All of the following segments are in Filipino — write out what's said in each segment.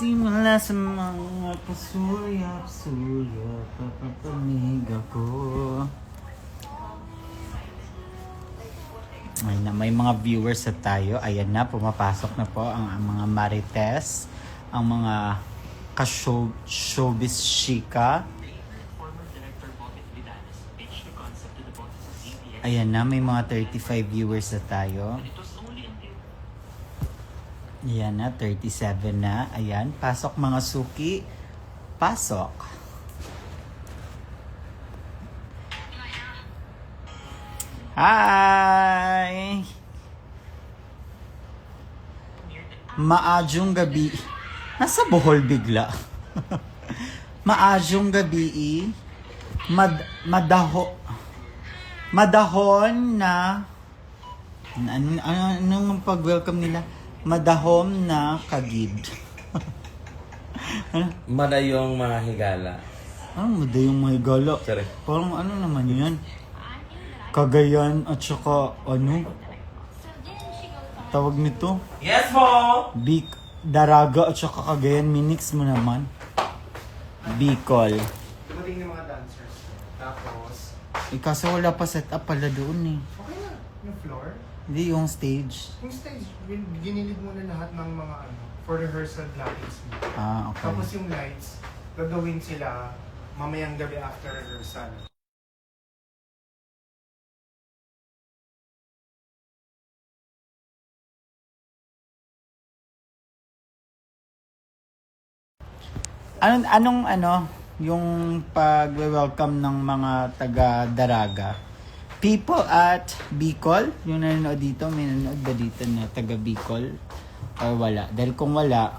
Simula sa mga pasulap-sulap, papapanig ako. May mga viewers na tayo. Ayan na, pumapasok na po ang mga marites, ang mga ka-showbiz chika. Ayan na, may mga 35 viewers na tayo. Ayan na, 37 na. Ayan, pasok mga suki. Pasok. Hi! Maadjong gabi. Nasa Bohol bigla. Maadjong gabi. Madahon na anong pag-welcome nila? Madahom na kagid. Madayong mga higala. Madayong mga higala? Sorry. Parang ano naman yan? Cagayan at saka ano? Tawag nito? Yes po! Daraga at saka Cagayan. Minix mo naman. Bicol. Dumating ng mga dancers. Tapos, Kasi wala pa set up pala doon eh. okay na. Yung floor. Hindi yung stage. Yung stage, ginilid mo na lahat ng mga ano, for rehearsal lights mo. Okay. Tapos yung lights, gagawin sila mamayang gabi after rehearsal. Anong yung pag-welcome ng mga taga-Daraga? People at Bicol? Yung nanonood dito, may nanonood ba dito na taga Bicol? Or wala? Dahil kung wala,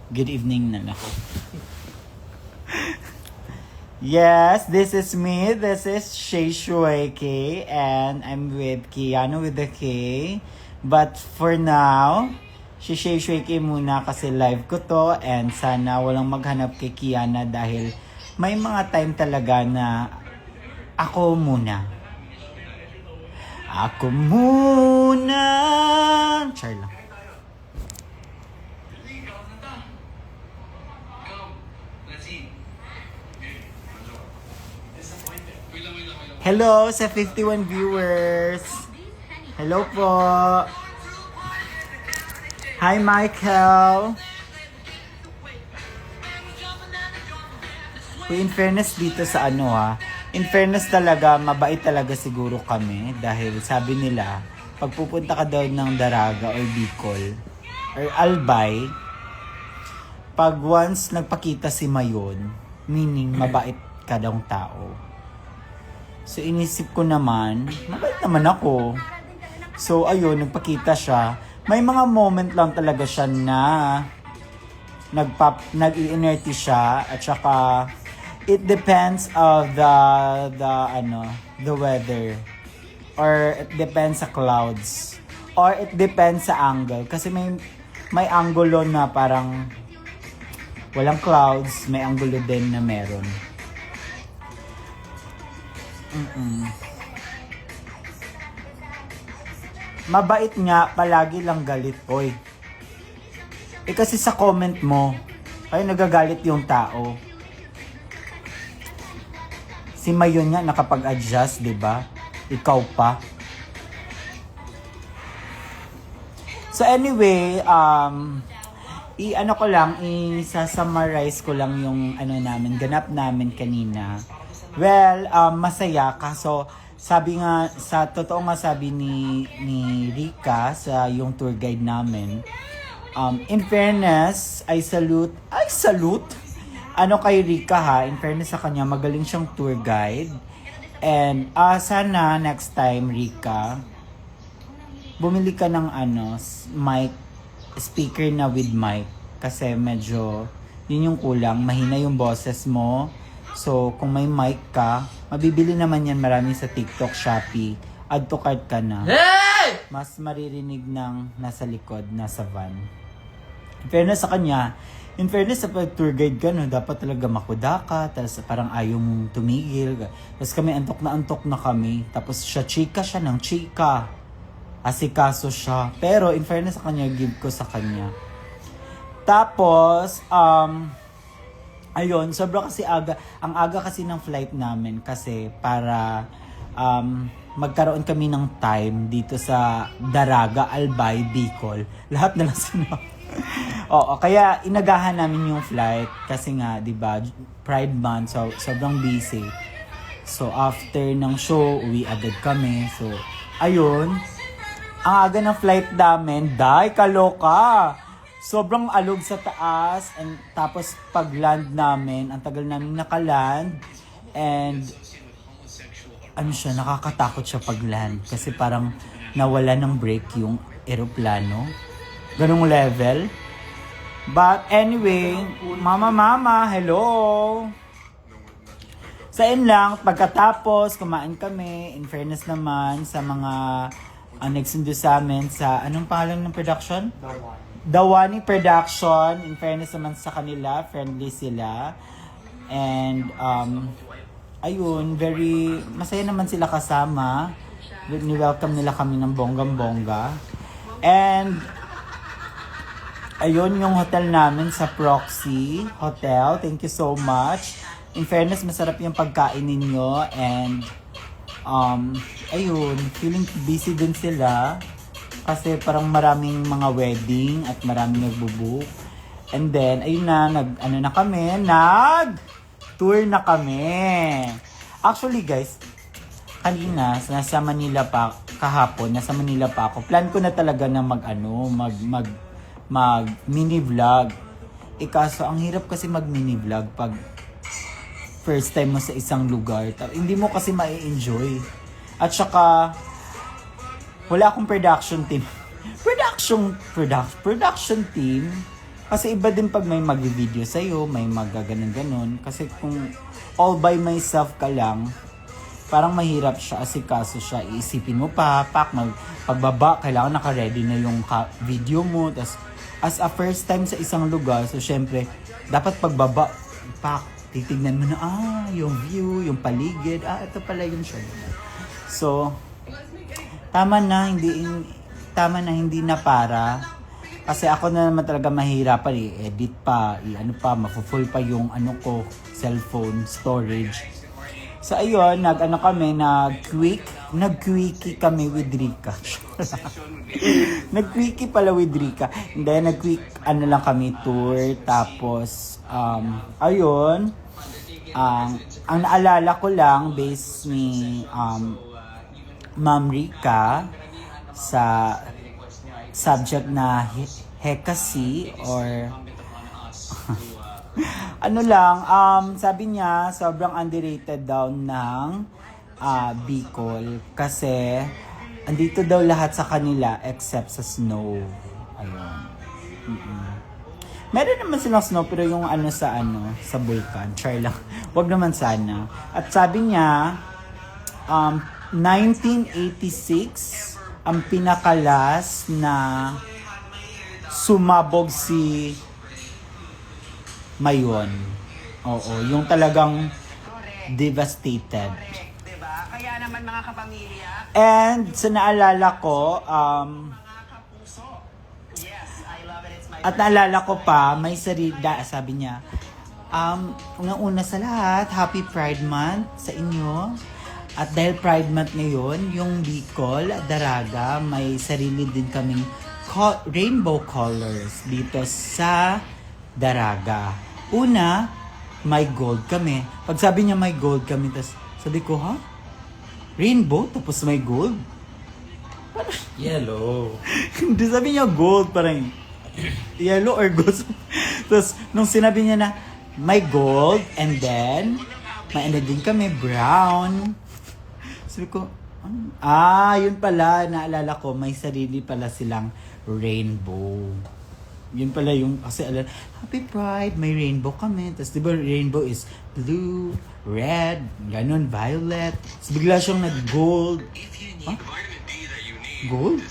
good evening na lang. Yes, this is me. This is Shay Shueke. And I'm with Kiano with the K. But for now, si Shay Shueke muna kasi live ko to. And sana walang maghanap kay Kiana dahil may mga time talaga na ako muna. Ako muna. Char lang. Hello sa 51 viewers. Hello po. Hi Michael. In fairness dito sa in fairness talaga, mabait talaga siguro kami dahil sabi nila, pag pupunta ka daw ng Daraga or Bicol or Albay, pag once nagpakita si Mayon, meaning mabait ka daw tao. So inisip ko naman, mabait naman ako. So ayun, nagpakita siya. May mga moment lang talaga siya na nag-i-inerty siya at saka it depends of the weather, or it depends sa clouds, or it depends sa angle kasi may angulo na parang walang clouds, may angulo din na meron. Mabait nga, palagi lang galit, oy. Kasi sa comment mo ay nagagalit yung tao. Si Mayon nga nakapag-adjust, 'di ba? Ikaw pa. So anyway, i-summarize ko lang yung ganap namin kanina. Well, masaya kaso sabi nga sabi ni Rika sa yung tour guide namin. In fairness, I salute kay Rika ha, in fairness sa kanya, magaling siyang tour guide. And sana next time, Rika, bumili ka ng mic, speaker na with mic. Kasi medyo, yun yung kulang, mahina yung boses mo. So, kung may mic ka, mabibili naman yan marami sa TikTok, Shopee. Add to cart ka na. Hey! Mas maririnig ng nasa likod, nasa van. In fairness sa kanya, in fairness sa pag-tour guide ka, dapat talaga makuda ka, tapos parang ayaw mong tumigil. Tapos kami, antok na kami. Tapos chika siya ng chika. Asikaso siya. Pero in fairness sa kanya, give ko sa kanya. Tapos, ayun, sobra kasi aga. Ang aga kasi ng flight namin kasi para magkaroon kami ng time dito sa Daraga, Albay, Bicol. Lahat na lang sinabi. Oo, kaya inagahan namin yung flight kasi nga, 'di ba, Pride month, so sobrang busy. So after ng show, uwi agad kami. So ayun, ang aga ng flight namin, kaloka. Sobrang alog sa taas and tapos pag-land namin, ang tagal namin naka-land and ano siya, nakakatakot siya pag-land kasi parang nawala ng brake yung eroplano. Ganong level. But anyway, mama, hello! Sa lang, pagkatapos, kumain kami. In fairness naman sa mga nagsundo sa amin sa, anong pangalan ng production? Dawani Production. In fairness naman sa kanila, friendly sila. And, ayun, very, masaya naman sila kasama. Ni-welcome nila kami ng bonggang-bongga. And, ayun, yung hotel namin sa Proxy Hotel. Thank you so much. In fairness, masarap yung pagkain ninyo. And, ayun, feeling busy din sila. Kasi parang maraming mga wedding at maraming nagbubook. And then, ayun na, tour na kami. Actually guys, kanina, nasa Manila pa, kahapon, nasa Manila pa ako. Plan ko na talaga na mag mini vlog. Kaso, ang hirap kasi mag mini vlog pag first time mo sa isang lugar. Hindi mo kasi ma-enjoy. At saka, wala akong production team. Production team. Kasi iba din pag may mag-video sa'yo, may magaganon-ganon. Kasi kung all by myself ka lang, parang mahirap siya, asikaso siya. Iisipin mo pa, pagbaba, kailangan naka-ready na yung video mo. Tas, as a first time sa isang lugar, so syempre, dapat pagbaba, titignan mo na, yung view, yung paligid, ito pala yung show. So, tama na, hindi na para. Kasi ako na naman talaga mahirapan i-edit pa, mafu-full pa yung cellphone storage. So ayun, nag-quickie kami with Rika. Nag-quickie pala with Rika. And then lang kami tour. Tapos, ayun, ang naalala ko lang based ni Ma'am Rika sa subject na Hekasi or sabi niya sobrang underrated daw ng Bicol kasi andito daw lahat sa kanila except sa snow. Ayun. Meron naman silang snow pero yung sa bulkan. Char lang. Wag naman sana. At sabi niya 1986 ang pinakalas na sumabog si Mayon. Oo, yung talagang devastated. Diba? Kaya naman mga kapamilya. And sa naalala ko, Yes, I love it. It's my at naalala ko pa, may sabi niya, una sa lahat, Happy Pride Month sa inyo. At dahil Pride Month ngayon, yung Bicol, Daraga, may sarili din kaming rainbow colors dito sa Daraga. Una, may gold kami. Pag sabi niya may gold kami, tapos sabi ko, rainbow? Tapos may gold? Yellow. Hindi, sabi niya gold, parang yellow or gold. Tapos, nung sinabi niya na may gold, and then, may din kami, brown. Sabi ko, yun pala, naalala ko, may sarili pala silang rainbow. Yun pala yung, kasi Happy Pride, may rainbow kami. Tapos diba rainbow is blue, red, ganun, violet. Tapos bigla siyang nag-gold. Gold?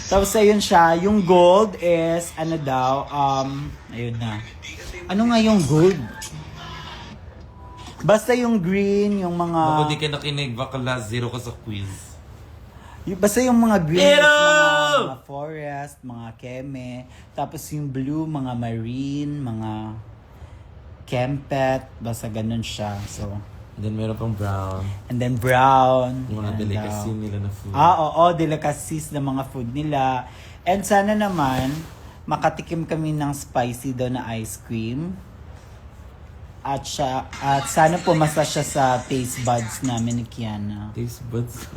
Tapos ayun siya, yung gold is, ayun na. Ano nga yung gold? Basta yung green, yung mga... Ako di ka nakinig, bakla, zero ka sa quiz. Basta yung mga green, Pero! mga mga forest, mga keme. Tapos yung blue, mga marine, mga kempet. Basta ganun siya. So, Then meron pang brown. and then brown. Yung mga and, delicacy nila na food. oo, delicacies ng mga food nila. And sana naman, makatikim kami ng spicy daw na ice cream. At sana pumasa siya sa taste buds namin ni Kiana. Taste buds.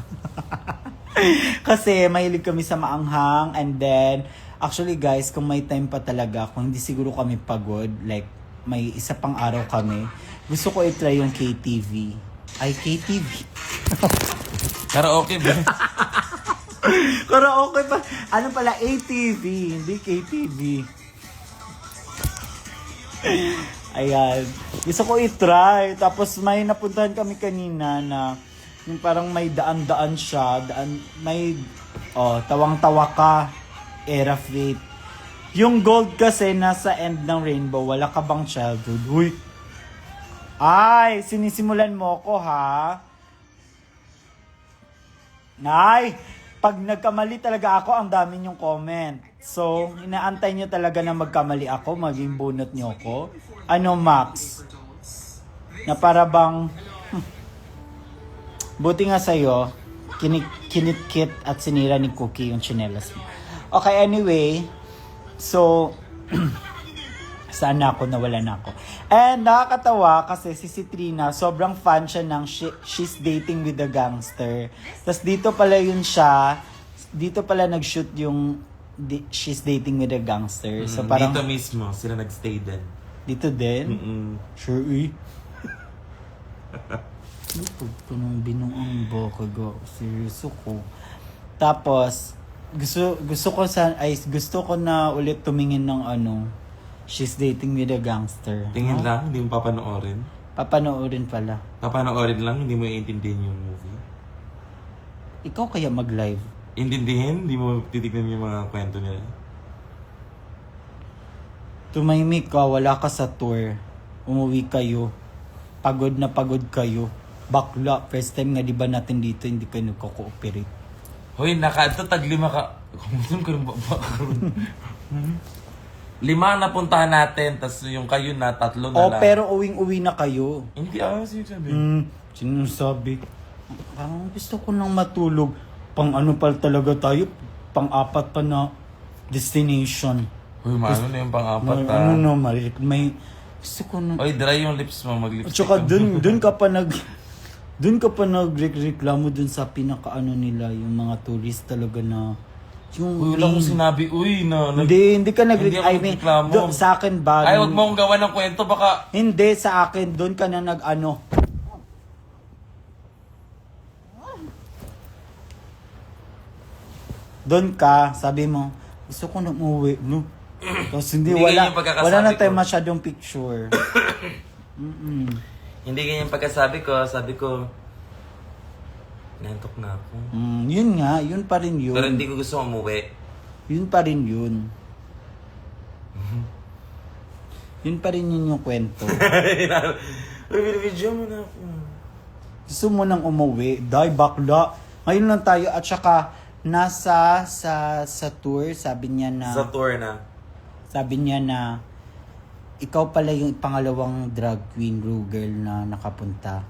Kasi mahilig kami sa maanghang. And then, actually guys, kung may time pa talaga, kung hindi siguro kami pagod, like may isa pang araw kami, gusto ko i-try yung KTV. Ay, KTV. Karaoke ba? Karaoke pa. Ano pala? ATV, hindi KTV. Ayan. Gusto ko i-try. Tapos may napuntahan kami kanina na yung parang may daan-daan siya. Tawang-tawa ka. Era Fate. Yung gold kasi nasa end ng rainbow. Wala ka bang childhood? Uy! Ay! Sinisimulan mo ko ha? Ay! Pag nagkamali talaga ako, ang dami niyong comment. So, inaantay niyo talaga na magkamali ako, maging bunot niyo ako. Ano, Max? Na para bang... Buti nga sa'yo, kinitkit at sinira ni Cookie yung tsinelas mo. Okay, anyway. So, saan na ako? Nawala na ako. And nakakatawa kasi si Citrina, sobrang fan siya ng She's Dating with a Gangster. Tapos dito pala yun siya, dito pala nag-shoot yung She's Dating with a Gangster. So parang Dito mismo, sila nag-stay din. dito din. Sure eh. Lupag ko nung binuang boka go. Seryoso ko. Tapos, gusto ko na ulit tumingin ng She's Dating with a Gangster. Tingin lang, hindi mo papanoorin. Papanoorin pala. Papanoorin lang, hindi mo iintindihin yung movie. Ikaw kaya mag-live? Intindihin, hindi mo titignan yung mga kwento nila. Tumahimik ka, wala ka sa tour. Umuwi kayo. Pagod na pagod kayo. Bakla, first time nga di ba natin dito, hindi kayo nagko-cooperate. Hoy, taglima ka. Kumusun ka rin ba? 5 napuntahan natin, tas yung kayo na 3 na lang. Pero uwing-uwi na kayo. Hindi, sinasabi. Sino sabi? Parang gusto ko nang matulog. Pang ano pa talaga tayo? Pang-4 pa na destination. Hoy, maano na yung pang-4 ha? Ano na, may gusto ko na. Hoy, dry yung lips mo, At mag-lipstick. saka dun ka pa nagreklamo dun sa pinakaano nila, yung mga tourist talaga na yung Uy, wala kong sinabi, hindi ka Hindi ako nagreklamo. sa akin ba? Ay, huwag mo akong gawa ng kwento, baka... Hindi, sa akin, doon ka na Doon ka, sabi mo, gusto ko na umuwi, no? Tapos Hindi ganyan yung pagkakasabi wala na ko. tayong masyadong picture. Hindi ganyan pagkasabi ko, sabi ko, nantok na ako. Yun nga, yun pa rin yun. Pero hindi ko gusto umuwi. Yun pa rin yun. Yun pa rin yun yung kwento. Uy, video mo na ako. Gusto mo nang umuwi, die bakla. Ngayon lang tayo at saka nasa sa tour, sabi niya na ikaw pala yung pangalawang drag queen girl na nakapunta.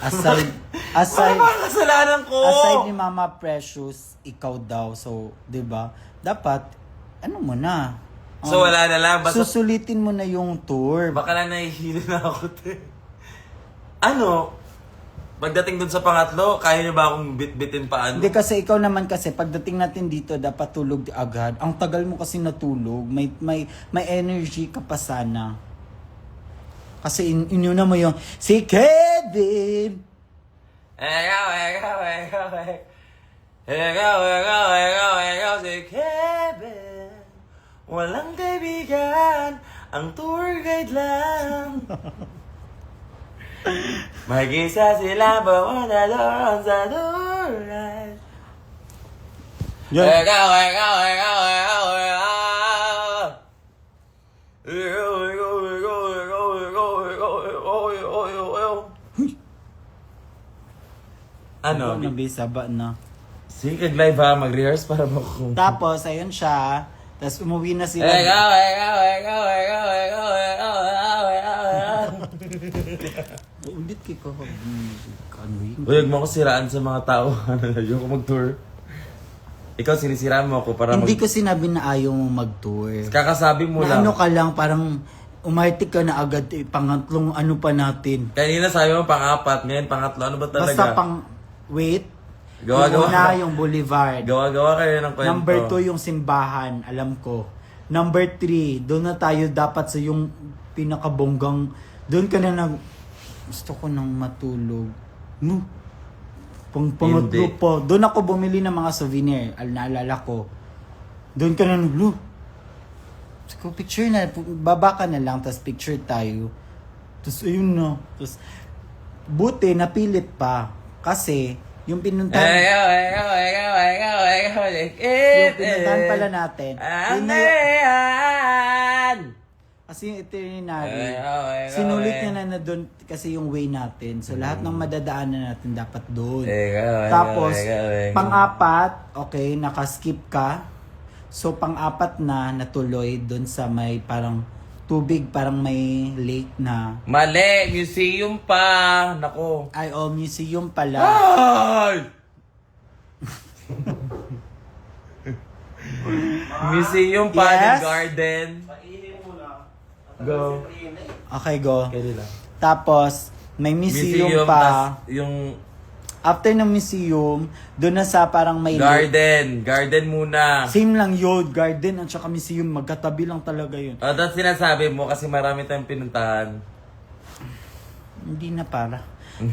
Aside Kasalanan ko! aside ni Mama Precious, ikaw daw. So, 'di ba? Dapat ano mo na. So, wala na lang. Basta, Susulitin mo na yung tour. baka na nahihilo na ako. Pagdating dun sa pangatlo, kaya niyo ba akong bit-bitin paano? Hindi kasi ikaw naman kasi pagdating natin dito dapat tulog agad. Ang tagal mo kasi natulog, may energy ka pa sana. Kasi inuna mo yung si Kevin. Ikaw, si Kevin. Walang kaibigan, ang tour guide lang. Mag-isa sila pumunta doon sa tour guide. Yan. Ano? Nabisa ba na? Sige, kag-live ha. Mag-rehearse para mo. Tapos, ayun siya. Tapos umuwi na sila. Ikaw. Ulit kay ko. Kanwing. Huwag mo ako siraan sa mga tao. Ayoko mag-tour. Ikaw, sinisiraan mo ako para Hindi ko sinabi na ayaw mo mag-tour. Kakasabi mo Na lang. ano ka lang, parang umartik ka na agad. Pangatlong ano pa natin. Kanina sabi mo pang-apat, ngayon pangatlo. Ano ba talaga? Basta wait. Gawa-gawa. Yung una, yung Boulevard. Gawa-gawa kayo ng kwento. Number 2, yung simbahan. Alam ko. Number 3, doon na tayo dapat sa yung pinakabonggang. Doon ka na gusto ko nang matulog. No. Pangatlo Hindi. pa. Doon ako bumili ng mga souvenir. Naalala ko. Doon ka na no. Ko picture na. Baba ka na lang. Tapos picture tayo. Tapos ayun na. Tapos buti napilit pa. Kasi yung pinuntahan pala natin. Yun na kasi yung itinerary, sinulit niya na doon kasi yung way natin. So, lahat ng madadaanan natin dapat doon. Tapos, pang-apat, okay, nakaskip ka. So, pang-apat na natuloy doon sa may parang tubig, parang may lake na. Mali! Museum pa! Nako. Ay, museum pala. Ay! Museum pa, Yes? yung garden. Go. Okay, go. Kaya lang. Tapos, may museum pa. tas yung After ng museum, doon na sa parang may lake. garden muna. Same lang yun, garden at saka museum, magkatabi lang talaga yun. That's sinasabi mo kasi marami tayong pinuntahan. Hindi na para.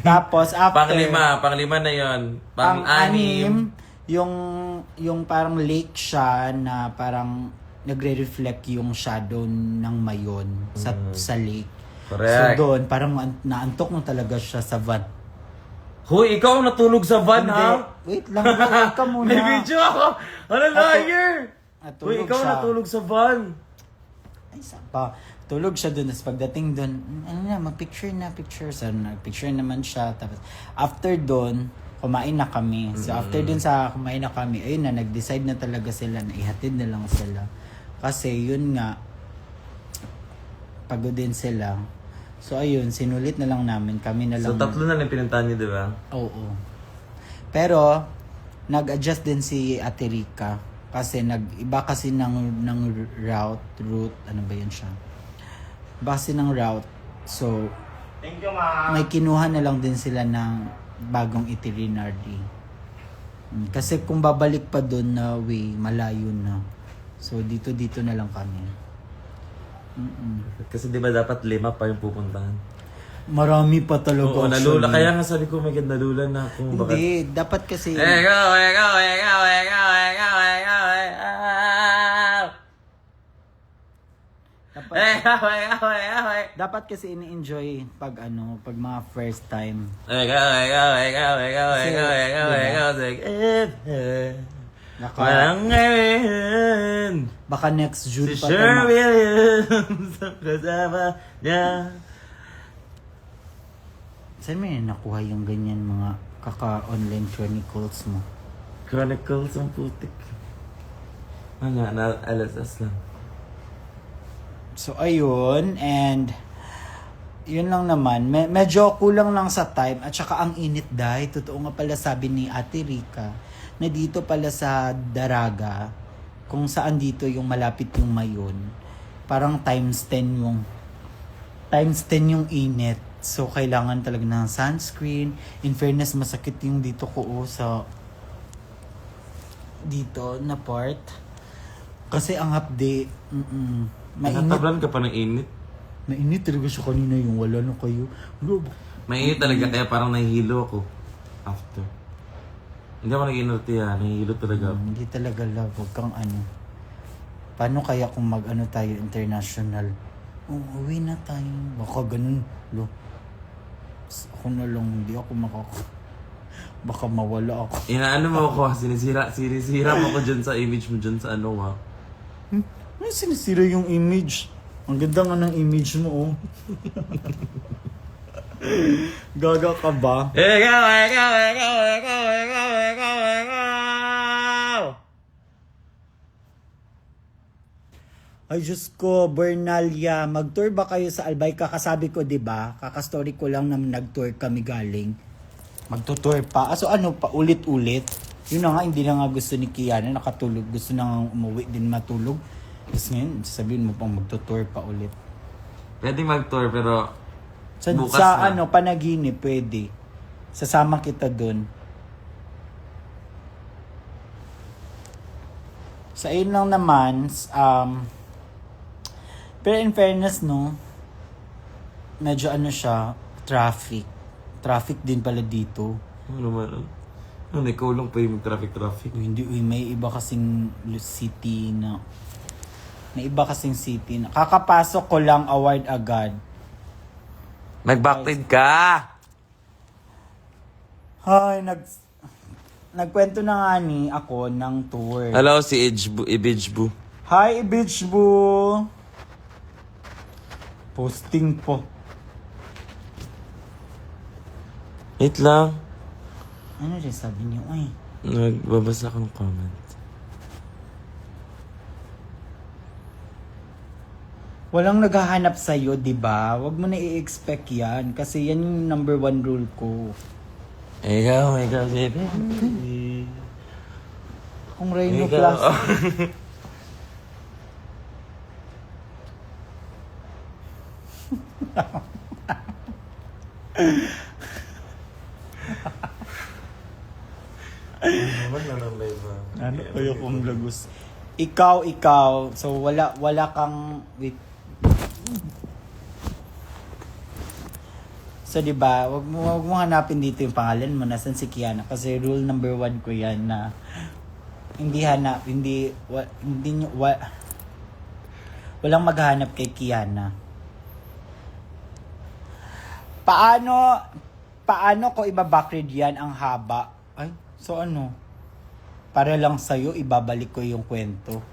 Tapos after Panglima na yon. Pang-anim. yung parang lake siya na parang nagre-reflect yung shadow ng mayon sa lake. Correct. So doon, parang naantok mo talaga siya sa van. Hoy, ikaw natulog sa van, ha? Wait lang, wait ka muna. May video ako! Ano liar? Natulog Hoy, ikaw siya. natulog sa van. Ay, sapa. Tulog siya doon. Tapos pagdating doon, ano na, mag-picture na, picture. So, nag-picture naman siya. Tapos, after doon, kumain na kami. So, after doon sa kumain na kami, ayun na, nag-decide na talaga sila na ihatid na lang sila. Kasi, yun nga, pagod din sila. So, ayun, sinulit na lang namin. Kami na lang. So, tatlo na lang pinuntahan niyo, di ba? Oo. Pero, nag-adjust din si Ate Rica. Kasi iba kasi ng route, ano ba yan siya? Iba kasi ng route. So, Thank you, ma. may kinuha na lang din sila ng bagong itinerary. Kasi kung babalik pa doon na way, malayo na. So, dito na lang kami. Kasi di ba dapat 5 pa yung pupuntahan? Marami pa talaga. Oo, nalula. Kaya nga sabi ko, may ganda nalula na ako. Hindi, dapat kasi... Ikaw. Dapat kasi ini-enjoy pag mga first time. Naka, Walang ngayon. baka next June Si pa Sir tayo. Williams ang kasama niya. Saan mo yun nakuha yung ganyan mga kaka-online chronicles mo? Chronicles ang putik. Mga LSS lang. So, ayun. And, yun lang naman. Medyo kulang lang sa time. At saka ang init dahil. Totoo nga pala sabi ni Ate Rica na dito pala sa Daraga, kung saan dito yung malapit yung Mayon, parang times 10 yung init. So, kailangan talaga ng sunscreen. In fairness, masakit yung dito ko sa dito na part. Kasi ang hapde, mainit. Nakatablan ka pa ng init. Mainit talaga siya kanina yung wala na kayo. Mainit talaga kaya parang nahihilo ako. After. Hindi ako nag-inorte yan. Nahihilo talaga ako. Hindi talaga love. Huwag kang Paano kaya kung tayo international? Uwi na tayo. Baka ganun. Ako na lang. Hindi ako baka mawala ako. Inaano mo ako, sinisira mo ako dyan sa image mo dyan sa ha. Ano sinisira yung image? Ang ganda nga ng image mo, Gaga ka ba? Ikaw. Ay, Diyos ko, Bernalia, mag-tour ba kayo sa Albay? Kakasabi ko, di ba? Kakastory ko lang na nag-tour kami galing. Magtutour pa. So ano pa, ulit-ulit. Yun na nga, hindi na nga gusto ni Kiana, nakatulog. Gusto na nga umuwi din matulog. Tapos ngayon, sabihin mo pang magtutour pa ulit. Pwede mag-tour pero Sa, bukas sa na. ano, panaginip, pwede. Sasama kita dun. Sa ayun lang naman, pero in fairness, no, medyo ano siya, traffic. Traffic din pala dito. Ano naman? Ano, ikaw lang pa yung traffic. Hindi, may iba kasing city na, kakapasok ko lang award agad. Nag-backtide ka! Ay, nagkwento na nga ni ako ng tour. Hello, si Ibijbu. Hi, bitch boo! Posting po. Wait lang. Ano rin sabi niyo? Ay, Nagbabasa ko ng comment. walang naghahanap sa'yo, di ba? Huwag mo na i-expect yan. Kasi yan yung number 1 rule ko. Ikaw, baby. Kung Rhino Ikaw. Plus. Ano kayo kung lagos? Ikaw. So, wala kang... Wait. So, di ba, wag mo hanapin dito yung pangalan mo. Nasaan si Kiana? Kasi rule number 1 ko yan na walang maghanap kay Kiana. Paano ko iba-backread yan ang haba? Ay, so ano? Para lang sa'yo, ibabalik ko yung kwento.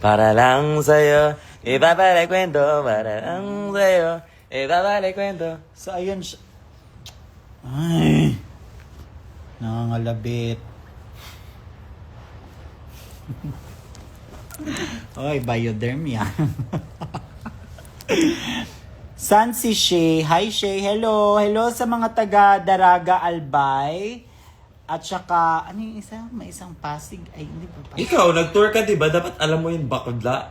Para lang sa'yo, ibabalik kwento. Para lang sa'yo, ibabalik kwento. So, ayun siya. Ay, nangangalabit. Oy, biodermia. San si Shay? Hi Shay, hello. Hello sa mga taga Daraga Albay. At saka, ano yung isa? May isang Pasig. Ay, hindi pa Pasig. Ikaw, nag-tour ka diba? Dapat alam mo yung bakla.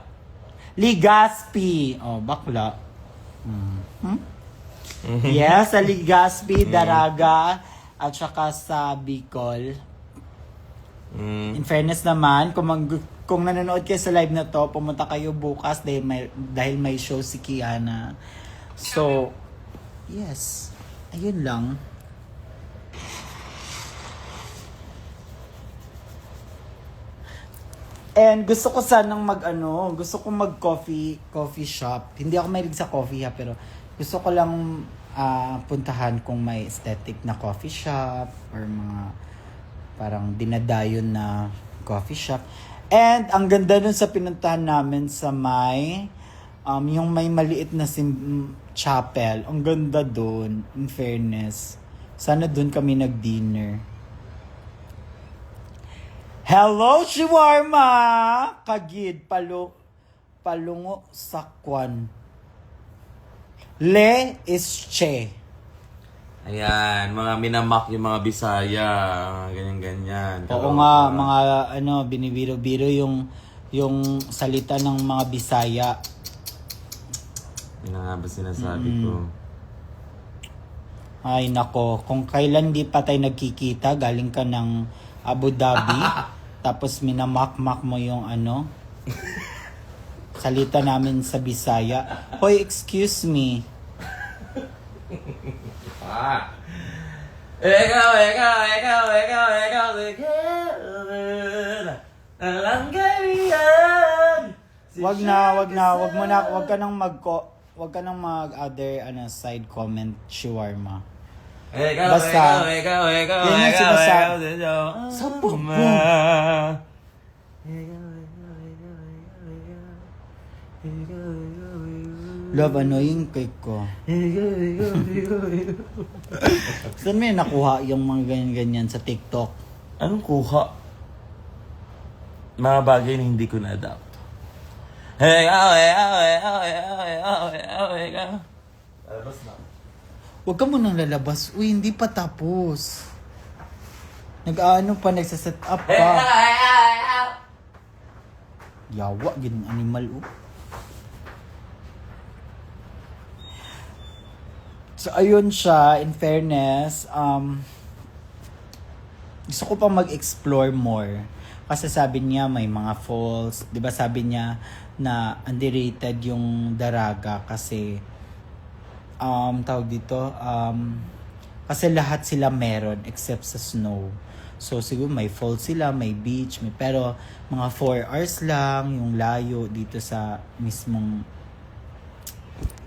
Ligaspi. Oh, bakla. Yes, sa Ligaspi, Daraga, at saka sa Bicol. In fairness naman, kung nanonood kayo sa live na to, pumunta kayo bukas dahil may show si Kiana. So, yes. Ayun lang. And gusto ko sanang gusto ko mag-coffee shop. Hindi ako mahilig sa coffee ha, pero gusto ko lang puntahan kung may aesthetic na coffee shop or mga parang dinadayon na coffee shop. And ang ganda nun sa pinuntahan namin sa may yung may maliit na chapel. Ang ganda dun, in fairness. Sana dun kami nag-dinner. Hello, Shawarma! Kagid, palungo, sakwan. Le is che. Ayan, mga minamak yung mga Bisaya. Ganyan-ganyan. Oo nga, mga binibiro-biro yung salita ng mga Bisaya. Yun na nga ba sinasabi ko? Ay nako, kung kailan di pa tayo nagkikita, galing ka ng Abu Dhabi, tapos minamak-mak mo yung salita namin sa Bisaya. Hoy, excuse me. Ikaw. Alang kaibigan. Wag ka nang mag-other side comment, Shawarma. Basta, Ikaw. yun yung sinasabi. Sabog mo. Love, yung cake ko? Saan may nakuha yung mga ganyan-ganyan sa TikTok? Anong kuha? Mga bagay na hindi ko na-adapt. Ikaw, ikaw, ikaw, ikaw, ikaw, ikaw, ikaw. Alabas na. Huwag ka munang lalabas. Uy, hindi pa tapos. Nag-ano pa, nagsaset up pa. Yawa, ganun animal, oh. So, ayun siya, in fairness, gusto ko pang mag-explore more. Kasi sabi niya may mga falls. 'Di ba sabi niya na underrated yung Daraga kasi tawag dito, kasi lahat sila meron except sa snow. So siguro may falls sila, may beach, pero mga 4 hours lang yung layo dito sa mismong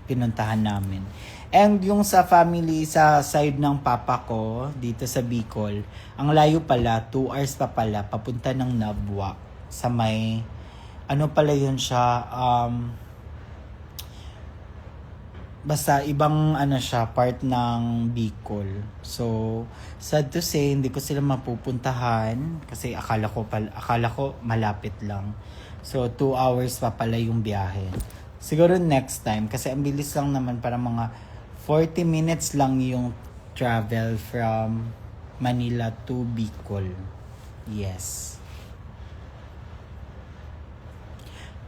pinuntahan namin. And yung sa family, sa side ng papa ko, dito sa Bicol, ang layo pala, 2 hours pa pala, papunta ng Nabwa. Sa may, ano pala yun siya, basta ibang ano siya, part ng Bicol. So, sad to say, hindi ko sila mapupuntahan kasi akala ko malapit lang. So, 2 hours pa pala yung biyahe. Siguro next time kasi ang bilis lang naman, para mga 40 minutes lang yung travel from Manila to Bicol. Yes.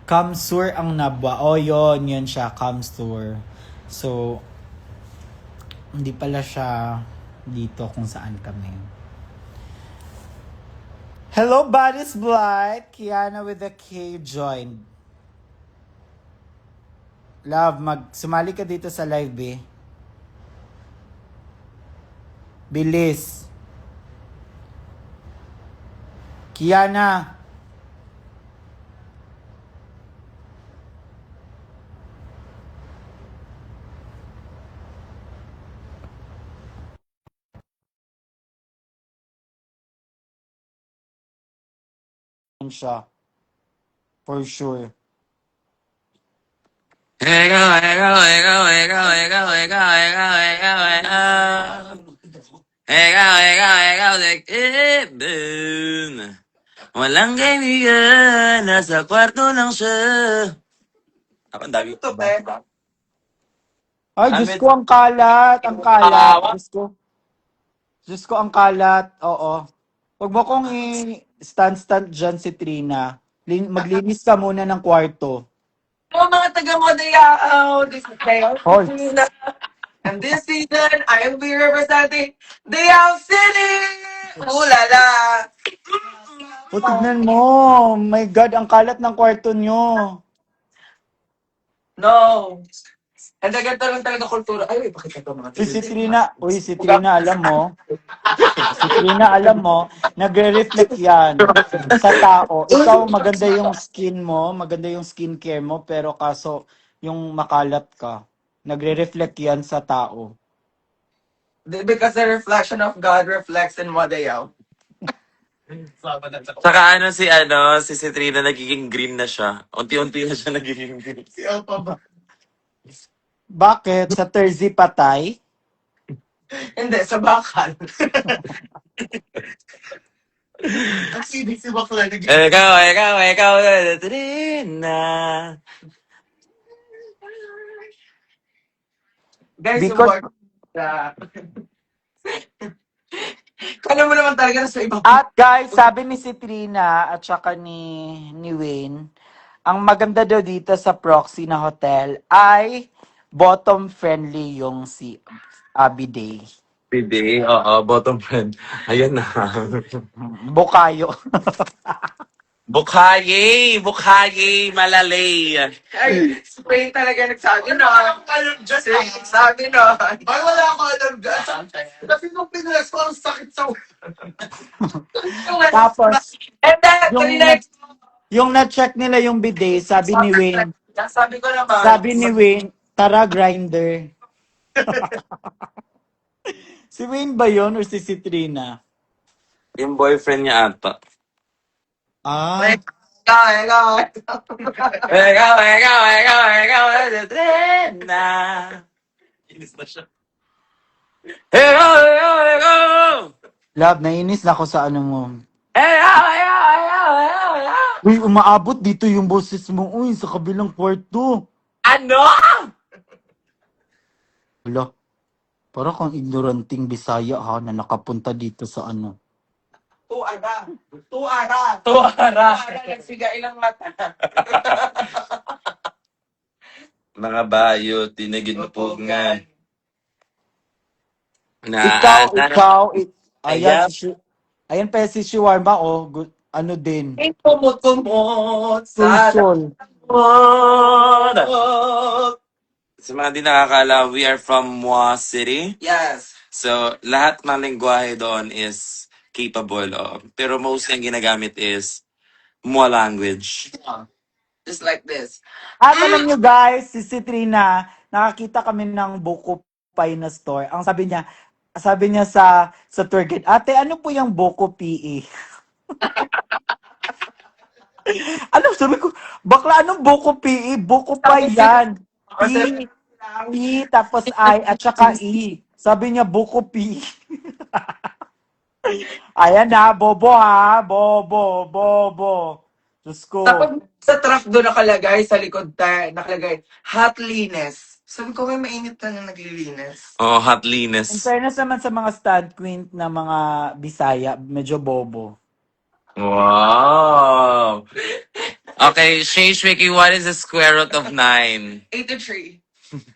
Kamsur ang Nabwa. Oh, yun siya, Kamsur. So, hindi pala siya dito kung saan kami. Hello, Buddies Blight. Kiana with the K joined. Love, sumali ka dito sa live, eh. Bilis. Kiana. Siya. For sure. Ikaw, ikaw, ikaw, ikaw, ikaw, ikaw, ikaw, ikaw, ikaw. Ikaw, boom. Walang kaibigan, nasa kwarto lang siya. Ako, ang dami ito, ba? Ay, Diyos ko, ang kalat. Ang kalat. Diyos ko, ang kalat. Oo. Huwag mo kong i-stand dyan si Trina. Maglinis ka muna ng kwarto. Hello mga taga Modayao, this is Dayao Hoy. Cristina. And this season, I will be representing Dayao City! Ooh la la! O, tignan mo. My God, ang kalat ng kwarto nyo. No! And ganito lang talaga kultura. Ay, bakit ito mga Si Trina, alam mo. Si Trina, alam mo, nagre-reflect yan sa tao. Ikaw, maganda yung skin mo, maganda yung skincare mo, pero kaso, yung makalat ka. Nagre-reflect yan sa tao. Because the reflection of God reflects in Modayao. Saka si Citrina nagiging green na siya. Unti-unti na siya nagiging green. Si Alpa ba? Bakit? Sa Thursday patay? Hindi, sa bakal. Ang sinig si Bakla naging... Ikaw, Citrina. Guys, Because, support. Kala mo naman talaga sa ibang... at guys, sabi ni si Trina at saka ni Wayne, ang maganda daw dito sa Proxy na hotel ay bottom friendly yung si Abiday. Pide, oo, bottom friend. Ayan na. Bukayo. Bukhaye, malalay. Ay, si Wayne talaga nagsabi no. Wala akong alam dyan. Sabi no. Ay, wala akong alam dyan. Kasi nung pinulas ko, ang sakit sa... Tapos, And then, yung, yung na-check nila yung bidet, sabi ni Wayne, sabi ko naman. tara grinder. Si Wayne ba yun or si Citrina? Yung boyfriend niya ata. Ah, Ikaw, Citrina. Inis na siya. Ikaw. love, nainis na ako sa ano mo. Ikaw. Uy, umaabot dito yung boses mo. Uy, sa kabilang kwarto. Ano? Wala. Para kang ignoranting Bisaya ha, na nakapunta dito sa ano. Tuara. Tuara. Tuara. Nagsiga ilang mata. Mga bayo, tinagid mo po nga. Ayan, ayan pa si Shawarma, oh. Ano din. Kumot-kumot sa Sulsol. damot. Sa mga di nakakala, we are from Mua City. Yes. So, lahat ng lingwahe doon is capable of. Pero most ang ginagamit is Mua language. Just like this. At alam nyo guys, si Citrina, nakakita kami ng Buko Pie na store. Ang sabi niya sa tour guide, ate, ano po yung Buko PE? Ano, sabi ko, bakla, anong Buko PE? Buko Pie yan. P, tapos I, at saka E. Sabi niya, Buko PE. Ayan na, bobo ha, bobo. Diyos ko. Tapos sa truck doon nakalagay, sa likod nakalagay, hot linis. Sabi ko, may mainit na naglilinis. Oh, In hotliness. fairness naman sa mga stand queen na mga Bisaya, medyo bobo. Wow! Okay, Shay Shwiki, what is the square root of 9? 83.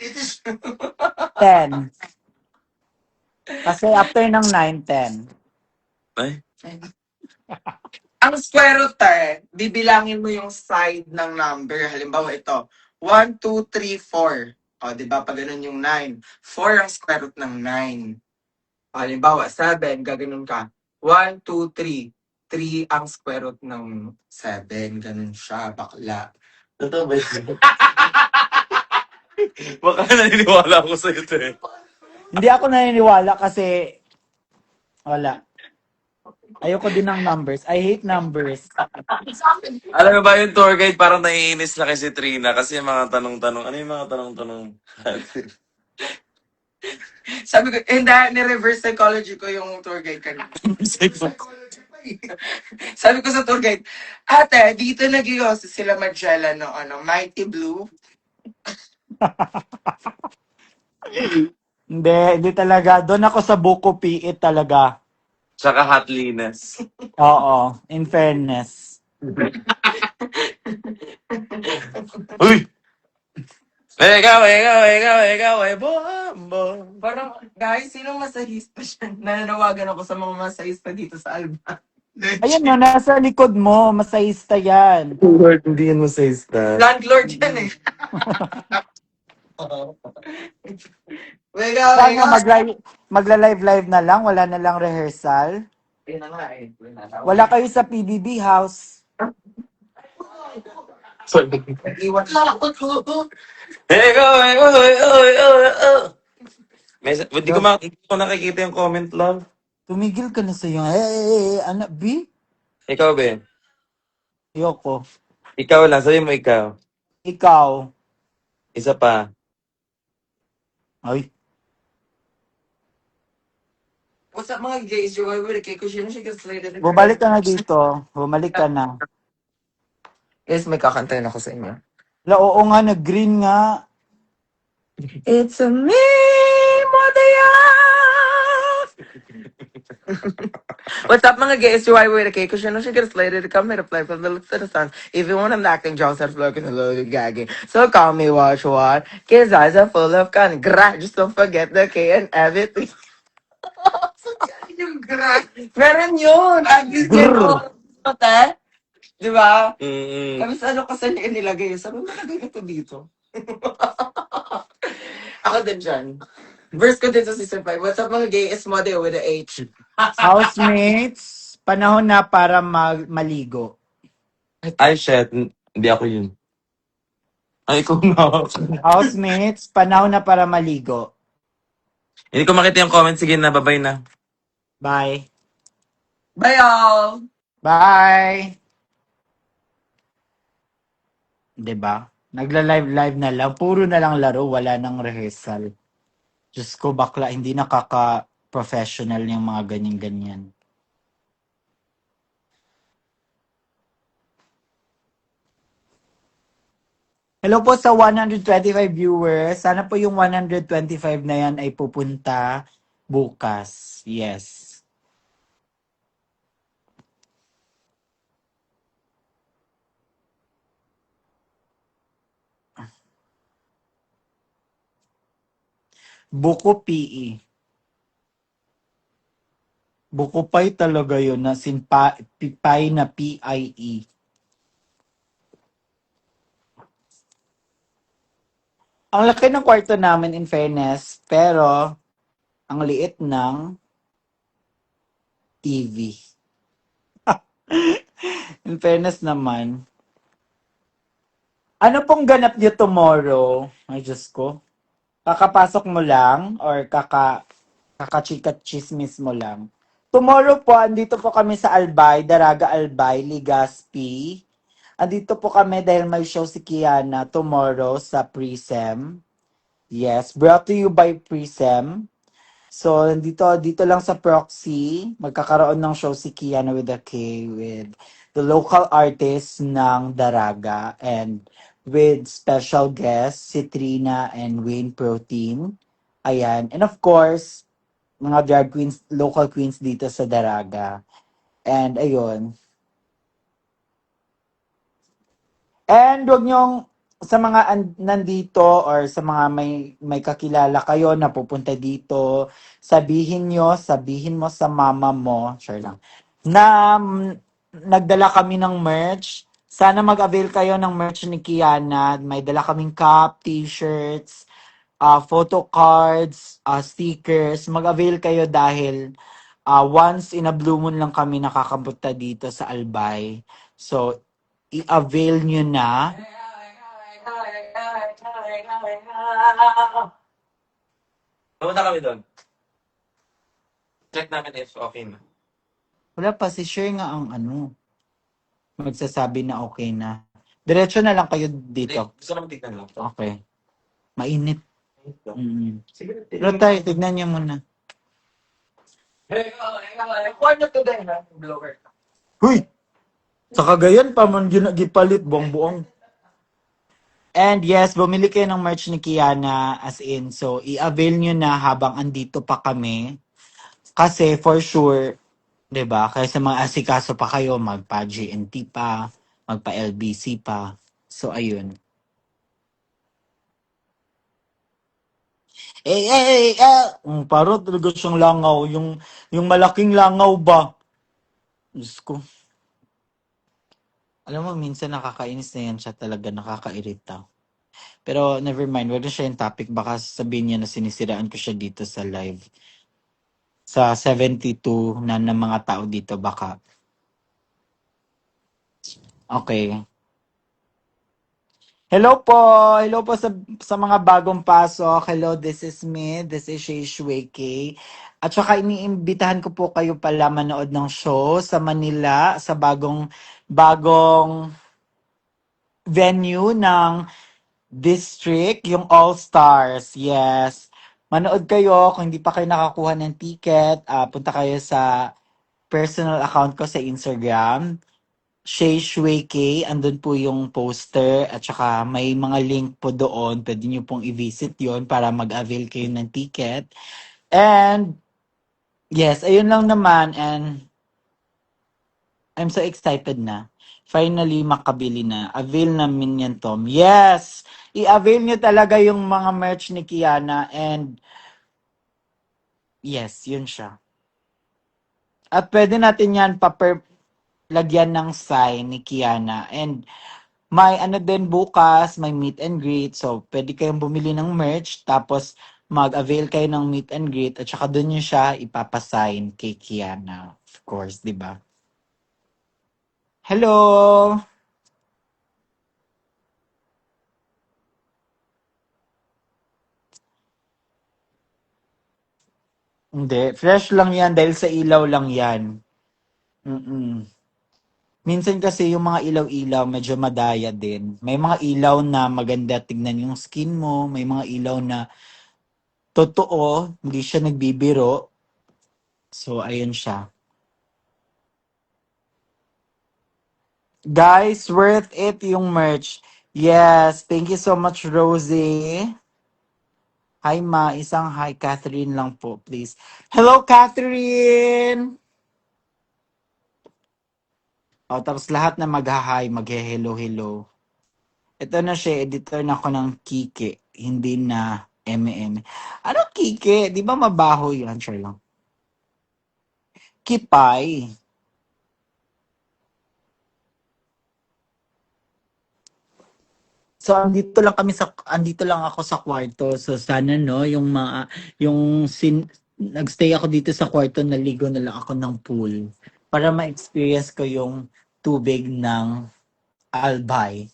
It is 10. Kasi after ng 9, 10. Ay? Ang square root, bibilangin mo yung side ng number. Halimbawa ito, 1, 2, 3, 4. O, di ba? Pag ganun yung 9. 4 ang square root ng 9. O, halimbawa, 7, gaganon ka. 1, 2, 3. 3 ang square root ng 7. Ganun siya, bakla. Totoo ba yun? Baka naniniwala ako sa ito eh. Hindi ako naniniwala kasi wala. Ayoko din ng numbers. I hate numbers. Alam mo ba yung tour guide parang naiinis na kay si Trina kasi yung mga tanong-tanong. Ano yung mga tanong-tanong? Sabi ko, hindi, ni-reverse psychology ko yung tour guide kanina. Sabi ko sa tour guide, ate, dito nag-ios sila Magella no, Mighty Blue. Hindi talaga. Doon ako sa Buko PE talaga. Tsaka hotliness. Oo, in fairness. Uy! Ikaw, bombo. Parang, guys, sinong masahista siya? Nananawagan ako sa mga masahista dito sa Alba. Ayun no, nasa likod mo. Masayista yan. Lord, hindi yan masayista. Landlord yan eh. Wega, Sana magla-live na lang. Wala na lang rehearsal. Yun na nga eh. Wala kayo sa PBB house. Sorry. Iwan. Ikaw. Hindi ko nakikita yung comment, love. Tumigil ka na sa iyo. Hey, anak, B? Ikaw, Ben. Yoko. Ikaw lang. Sabi mo ikaw. Ikaw. Isa pa. Ay. What's up mga gays? Yung wala kay Kushino siya slated. Bumalik ka na dito. Bumalik ka na. Guys, may kakantayin ako sa inyo. La, oo nga, nag-green nga. It's a me, Modaya! What's up mga gays? You are with kay Kushino siya slated to come here to play for the looks of the sun. If you want him acting, Joseph looking a little gagging. So call me watch what? His eyes are full of congrats. Just don't forget the K and everything. Yung gra. Meron yun. Agis yun. Pate? Di ba? Kami sa ano kasi nilagay. Sabi mo, lagay ito dito. Ako din dyan. Verse ko din sa season 5. What's up mga gay? It's Modeo with a H. Housemates, panahon na para maligo. Ay, shit. Hindi ako yun. Ay, ikaw na. Housemates, panahon na para maligo. Hindi ko makita yung comment. Sige na, bye-bye na. Bye. Bye all! Bye! 'Di ba? Nagla-live na lang. Puro na lang laro. Wala nang rehearsal. Diyos ko, bakla. Hindi nakaka-professional yung mga ganyan-ganyan. Hello po sa 125 viewers. Sana po yung 125 na yan ay pupunta bukas. Yes. Buko PE. Buko pie talaga yun na pipay na PIE. Ang laki ng kwarto namin in fairness, pero ang liit ng TV. In fairness naman. Ano pong ganap niyo tomorrow? Ay, Diyos ko. Kakapasok mo lang or kakachikat chismis mo lang? Tomorrow po, andito po kami sa Albay, Daraga Albay, Ligaspi. Andito po kami dahil may show si Kiana tomorrow sa Prism. Yes, brought to you by Prism. So, dito lang sa Proxy, magkakaroon ng show si Kiana with a K with the local artists ng Daraga and with special guests si Trina and Wayne Protein. Ayan. And of course, mga drag queens, local queens dito sa Daraga. And ayun. And wag niyong sa mga nandito or sa mga may kakilala kayo na pupunta dito, sabihin mo sa mama mo, sure lang, na nagdala kami ng merch. Sana mag-avail kayo ng merch ni Kiana. May dala kaming cup, t-shirts, photo cards, stickers. Mag-avail kayo dahil once in a blue moon lang kami nakakapunta dito sa Albay. So, i-avail nyo na. Pumunta kami doon. Check namin if okay na. Wala pa, si Sher nga ang magsasabi na okay na. Diretso na lang kayo dito. Gusto naman tignan lang. Okay. Mainit. Mm. Sige, Pero tayo, tignan niyo muna. Kuha to din, ha? Blower. Huy! Sa Cagayan pa man gipalit buong-buong. And yes, bumili kayo ng merch ni Kiana as in. So, i-avail nyo na habang andito pa kami. Kasi for sure, 'di ba? Kaya sa mga asikaso pa kayo, magpa-GNT pa, magpa-LBC pa. So ayun. Parang talaga siyang langaw, yung malaking langaw ba? Diyos ko. Alam mo, minsan nakakainis na yan siya talaga, nakakairita. Pero never mind, wag na siya yung topic. Baka sabihin niya na sinisiraan ko siya dito sa live. Sa 72 na ng mga tao dito, baka. Okay. Hello po sa mga bagong pasok. Hello, this is me. This is Shay Shueke. At saka iniimbitahan ko po kayo pala manood ng show sa Manila, sa bagong venue ng district, yung All Stars. Yes. Manood kayo kung hindi pa kayo nakakuha ng ticket, punta kayo sa personal account ko sa Instagram. Shay Shueke, andun po yung poster at saka may mga link po doon. Pwede nyo pong i-visit yon para mag-avail kayo ng ticket. And yes, ayun lang naman and I'm so excited na. Finally, makabili na. Avail namin yan, Tom. Yes! I-avail nyo talaga yung mga merch ni Kiana and yes, yun siya. At pwede natin yan lagyan ng sign ni Kiana and may din bukas, may meet and greet. So, pwede kayong bumili ng merch, tapos mag-avail kayo ng meet and greet, at saka doon nyo siya ipapasign kay Kiana. Of course, di ba? Hello! Hindi, fresh lang yan dahil sa ilaw lang yan. Mm-mm. Minsan kasi yung mga ilaw-ilaw medyo madaya din. May mga ilaw na maganda tignan yung skin mo, may mga ilaw na totoo, hindi siya nagbibiro. So, ayun siya. Guys, worth it yung merch. Yes, thank you so much, Rosie. Hi, Ma. Isang hi, Catherine lang po, please. Hello, Catherine! O, tapos lahat na mag-hi, mag-hello-hello. Ito na siya, editor na ako ng Kike, hindi na M&M. Ano Kike? Di ba mabaho yan? Sure lang. Kipay. So andito lang ako sa kwarto. So sana no nagstay ako dito sa kwarto, naligo na lang ako ng pool para ma-experience ko yung tubig ng Albay.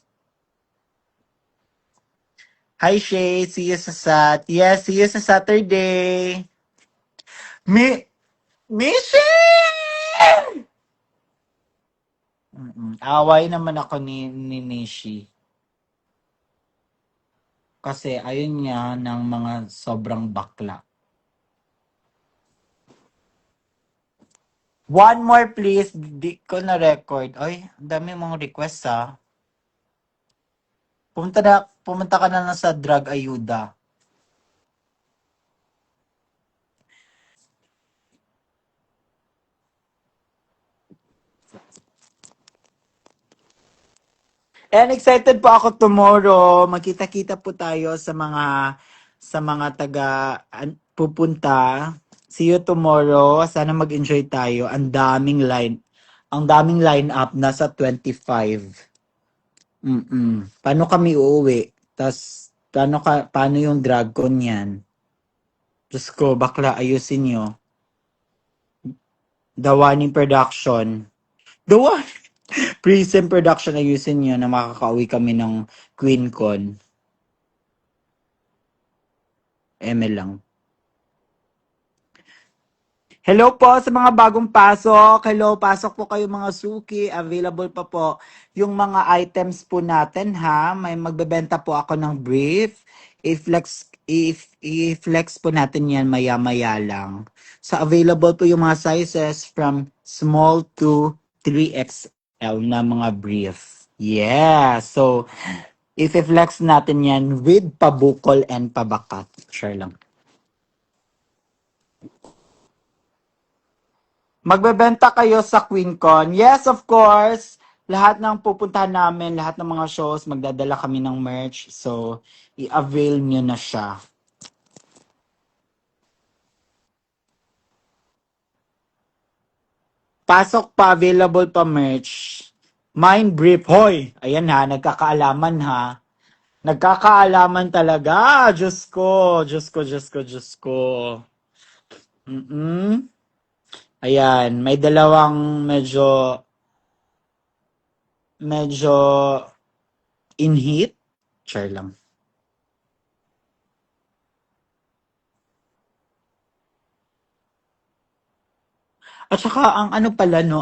Hi Shay, see you sa Yes, see you sa Saturday. Mi Mishi! Away naman ako ni Nishi. Kasi ayun niya ng mga sobrang bakla. One more please. Di ko na record. Ay, ang dami mong request ha. Pumunta ka na lang sa drug ayuda. And excited po ako tomorrow. Magkita-kita po tayo sa mga pupunta. See you tomorrow. Sana mag-enjoy tayo. Ang daming line up nasa 25. Paano kami uuwi? Paano yung drag con yan? Diyos ko, bakla, ayusin nyo. Dawaning production. Dawan! Prism production, ayusin nyo na makakauwi kami ng QueenCon. Eme lang. Hello po sa mga bagong pasok. Hello, pasok po kayo mga suki. Available pa po yung mga items po natin ha. May magbebenta po ako ng brief. I-flex po natin yan maya-maya lang. So available po yung mga sizes from small to 3XL na mga brief. Yeah. So i-flex natin yan with pabukol and pabakat. Sure lang. Magbebenta kayo sa QueenCon? Yes, of course. Lahat ng pupuntahan namin, lahat ng mga shows, magdadala kami ng merch. So, i-avail nyo na siya. Pasok pa, available pa merch. Mind brief. Hoy! Ayan ha, nagkakaalaman ha. Nagkakaalaman talaga. Diyos ko, Diyos ko, Diyos ko, Diyos ko. Ayan, may dalawang medyo in heat. Share lang. At saka ang ano pala no,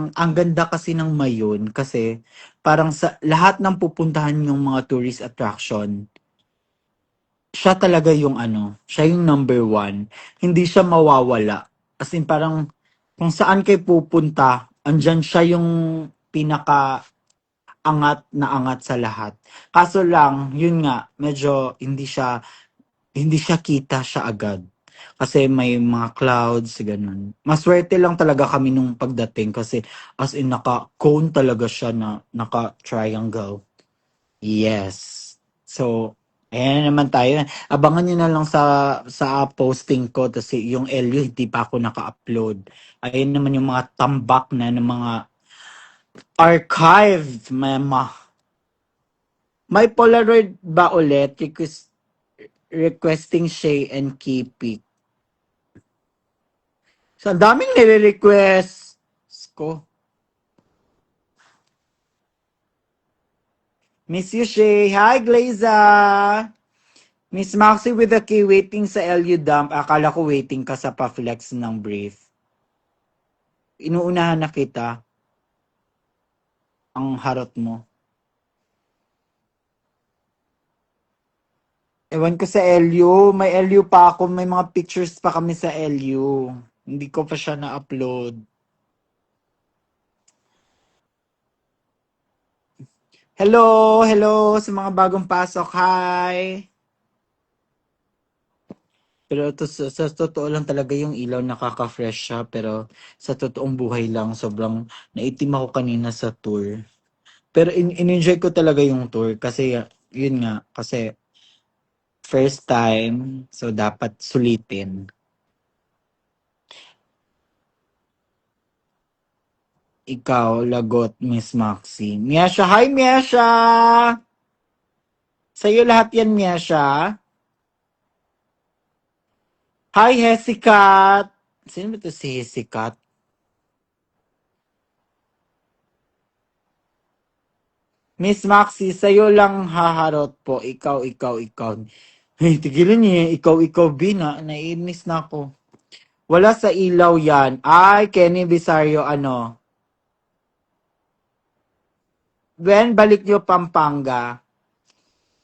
ang ganda kasi ng Mayon kasi parang sa lahat ng pupuntahan yung mga tourist attraction, siya talaga yung ano, siya yung number one. Hindi siya mawawala. As in parang kung saan kayo pupunta, andyan siya yung pinaka angat sa lahat. Kaso lang, yun nga, medyo hindi siya kita siya agad. Kasi may mga clouds, ganun. Maswerte lang talaga kami nung pagdating kasi as in naka-cone talaga siya na naka-triangle. Yes. So, ayan naman tayo. Abangan nyo na lang sa posting ko kasi yung LU hindi pa ako naka-upload. Ayun naman yung mga tambak na ng mga archived. May Polaroid ba ulit? Requesting Shay and Kipi. So, ang daming nire-request ko. Miss you, Shay. Hi, Glaza! Miss Maxi with the key waiting sa LU dump. Akala ko waiting ka sa pa-flex ng brief. Inuunahan na kita. Ang harot mo. Ewan ko sa LU. May LU pa ako. May mga pictures pa kami sa LU. Hindi ko pa siya na-upload. Hello sa mga bagong pasok. Hi! Pero to, sa totoo lang talaga yung ilaw nakaka-fresh siya. Pero sa totoong buhay lang, sobrang naitim ako kanina sa tour. Pero in-enjoy ko talaga yung tour kasi yun nga, kasi first time, so dapat sulitin. Ikaw, lagot, Miss Maxi. Miasha, hi Miasha! Sa'yo lahat yan, Miasha. Hi, Hesicat! Sino ba to si Hesicat? Miss Maxi, sa'yo lang haharot po. Ikaw. Hey, tigilan niya. Ikaw, Bina. Naiinis na ako. Wala sa ilaw yan. Ay, Kenny Bisario, ano. When balik niyo Pampanga?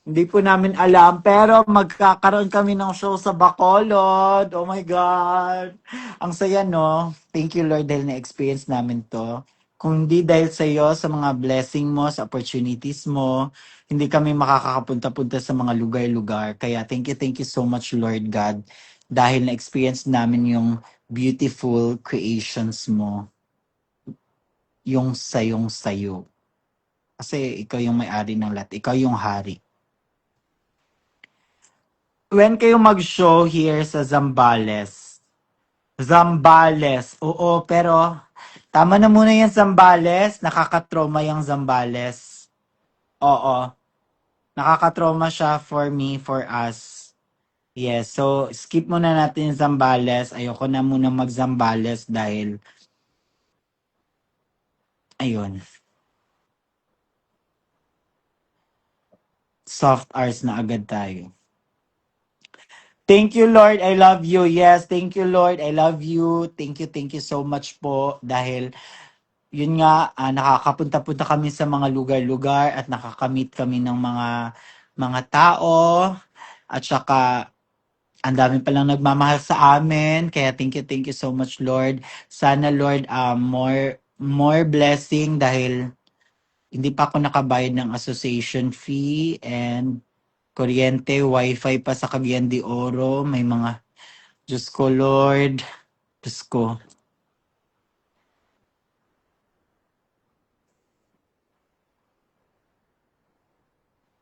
Hindi po namin alam, pero magkakaroon kami ng show sa Bacolod. Oh my God. Ang saya, no? Thank you, Lord, dahil na-experience namin to. Kung hindi dahil sa iyo, sa mga blessing mo, sa opportunities mo, hindi kami makakapunta-punta sa mga lugar-lugar. Kaya thank you so much, Lord God, dahil na-experience namin yung beautiful creations mo, yung sayong sayo. Kasi ikaw yung may-ari ng lahat. Ikaw yung hari. When kayo mag-show here sa Zambales? Zambales. Oo, pero tama na muna yung Zambales. Nakakatrauma yung Zambales. Oo. Nakakatrauma siya for me, for us. Yes, so skip muna natin yung Zambales. Ayoko na muna mag-Zambales dahil ayun, soft hours na agad tayo. Thank you, Lord. I love you. Yes, thank you, Lord. I love you. Thank you so much po dahil yun nga, nakakapunta-punta kami sa mga lugar-lugar at nakakamit kami ng mga tao at saka ang dami palang nagmamahal sa amin. Kaya thank you so much, Lord. Sana, Lord, more blessing dahil hindi pa ako nakabayad ng association fee and kuryente, wifi pa sa Cagayan de Oro. May mga, Diyos ko, Lord. Diyos ko.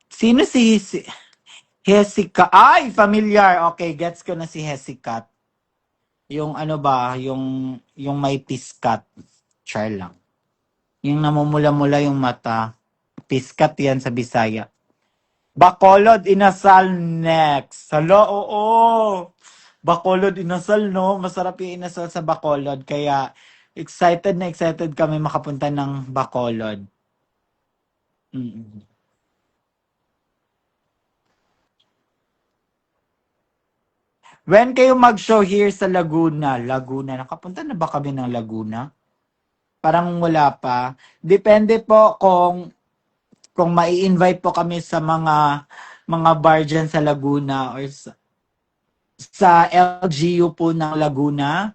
Sino si Hesica? Ay, familiar. Okay, gets ko na si Hesicat. Yung ano ba, yung may piskat. Char lang. Yung namumula-mula yung mata. Piskat yan sa Bisaya. Bacolod inasal next. Hala, oo. Bacolod inasal, no? Masarap yung inasal sa Bacolod. Kaya excited kami makapunta ng Bacolod. Mm-mm. When kayo mag-show here sa Laguna? Laguna. Nakapunta na ba kami ng Laguna? Parang wala pa. Depende po kung mai-invite po kami sa mga bar dyan sa Laguna or sa LGU po ng Laguna.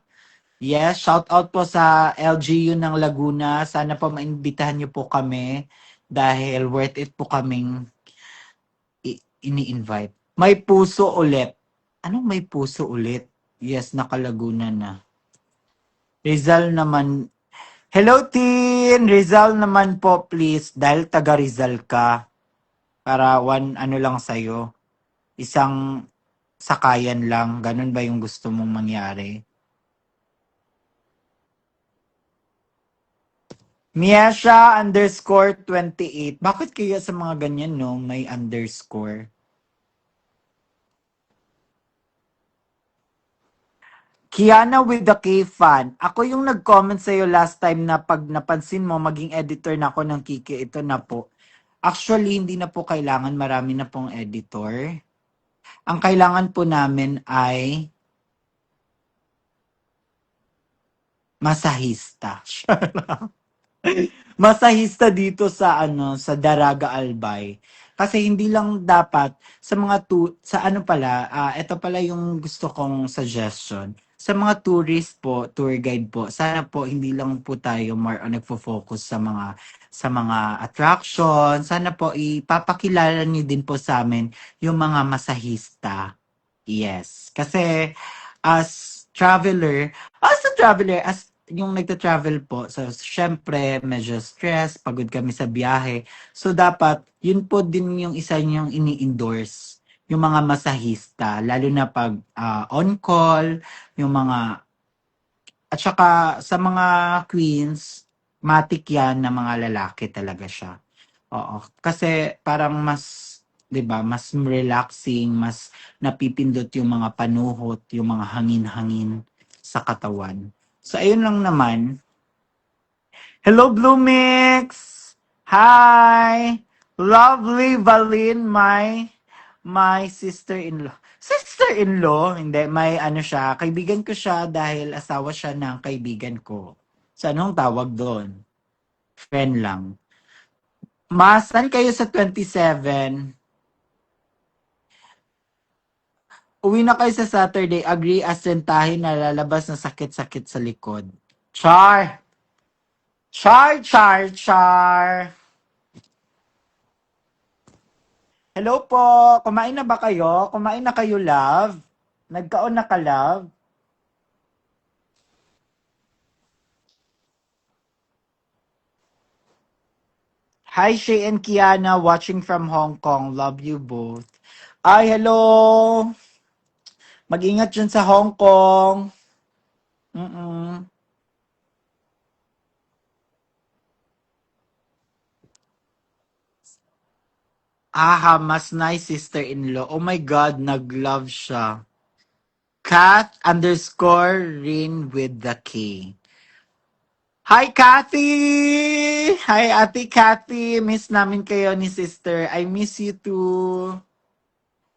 Yes, shout out po sa LGU ng Laguna. Sana po maimbitahan niyo po kami dahil worth it po kaming ini-invite. May puso ulit. Anong may puso ulit? Yes, naka-Laguna na. Rizal naman. Hello, Tin! Rizal naman po, please. Dahil taga Rizal ka. Para ano lang sa'yo. Isang sakayan lang. Ganun ba yung gusto mong mangyari? Miasha _28. Bakit kaya sa mga ganyan, no? May underscore. Kiana with the K-fan. Ako yung nag-comment sa'yo last time na pag napansin mo, maging editor na ako ng Kiki. Ito na po. Actually, hindi na po kailangan. Marami na pong editor. Ang kailangan po namin ay masahista. Masahista dito sa Daraga Albay. Kasi hindi lang dapat sa mga sa ano pala, ito pala yung gusto kong suggestion. sa mga tourist po, tour guide po, sana po hindi lang po tayo more on nagfo-focus sa mga attraction. Sana po ipapakilala niyo din po sa amin yung mga masahista. Yes. Kasi as yung nagta-travel po, so syempre medyo stress, pagod kami sa biyahe. So dapat yun po din yung isa yung ini-endorse yung mga masahista, lalo na pag on call, yung mga at saka sa mga queens, matik yan na mga lalaki talaga siya. Oo. Kasi parang mas, 'di ba, mas relaxing, mas napipindot yung mga panuhot, yung mga hangin-hangin sa katawan. So ayun lang naman. Hello Bloomix. Hi. Lovely Valin, my sister-in-law. Sister-in-law? Hindi, may ano siya. Kaibigan ko siya dahil asawa siya ng kaibigan ko. So anong tawag doon? Friend lang. Masan kayo sa 27? Uwi na kayo sa Saturday. Agree as sentahin na lalabas na sakit-sakit sa likod. Char! Char, char, char! Hello po! Kumain na ba kayo? Kumain na kayo, love? Nagkaon na ka, love? Hi, Shay and Kiana, watching from Hong Kong. Love you both. Ay, hello! Mag-ingat dyan sa Hong Kong. Mm-mm. Aha, mas nice sister-in-law. Oh my God, nag-love siya. Kat_Rin with the K. Hi, Kathy! Hi, Ate Kathy. Miss namin kayo ni sister. I miss you too.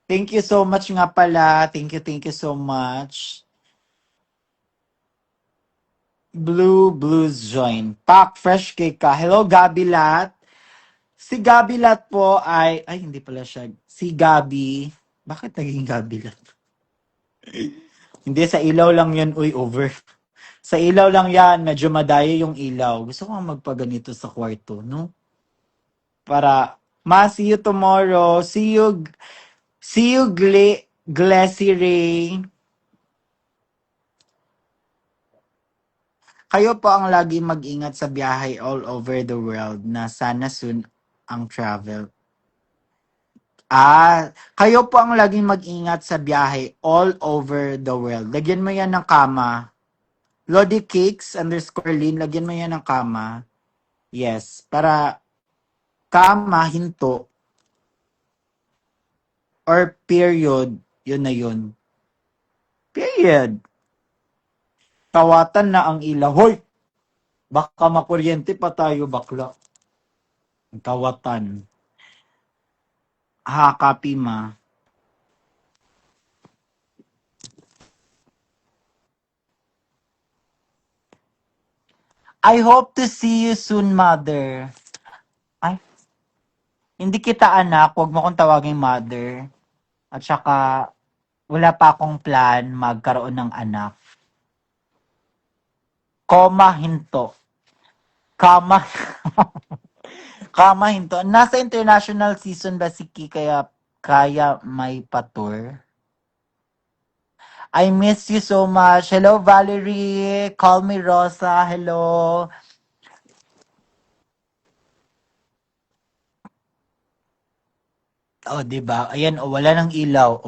Thank you so much nga pala. Thank you so much. Blues join. Pack fresh cake ka. Hello, Gabilat. Si Gabilat po ay hindi pala siya. Si Gabi. Bakit naging Gabilat? Hindi, sa ilaw lang yun. Uy, over. Sa ilaw lang yan. Medyo madayo yung ilaw. Gusto ko nga magpaganito sa kwarto, no? Para, see you tomorrow. See you, Glassy Ray. Kayo po ang lagi mag-ingat sa biyahe all over the world na sana soon ang travel. Kayo po ang laging mag-ingat sa biyahe all over the world. Lagyan mo yan ng kama. Lodi Cakes _Lin, lagyan mo yan ng kama. Yes, para kama, hinto, or period, yun na yun. Period. Kawatan na ang ilaw. Hoy! Baka makuryente pa tayo, bakla. Kawatan. Copy ma. I hope to see you soon, mother. Ay, hindi kita anak, huwag mo kong tawaging mother. At saka, wala pa akong plan magkaroon ng anak. Hinto. Kama hinto. Nasa international season ba si Ki kaya may patur? I miss you so much. Hello, Valerie. Call me Rosa. Hello. Oh, 'di ba? Ayan, wala nang ilaw,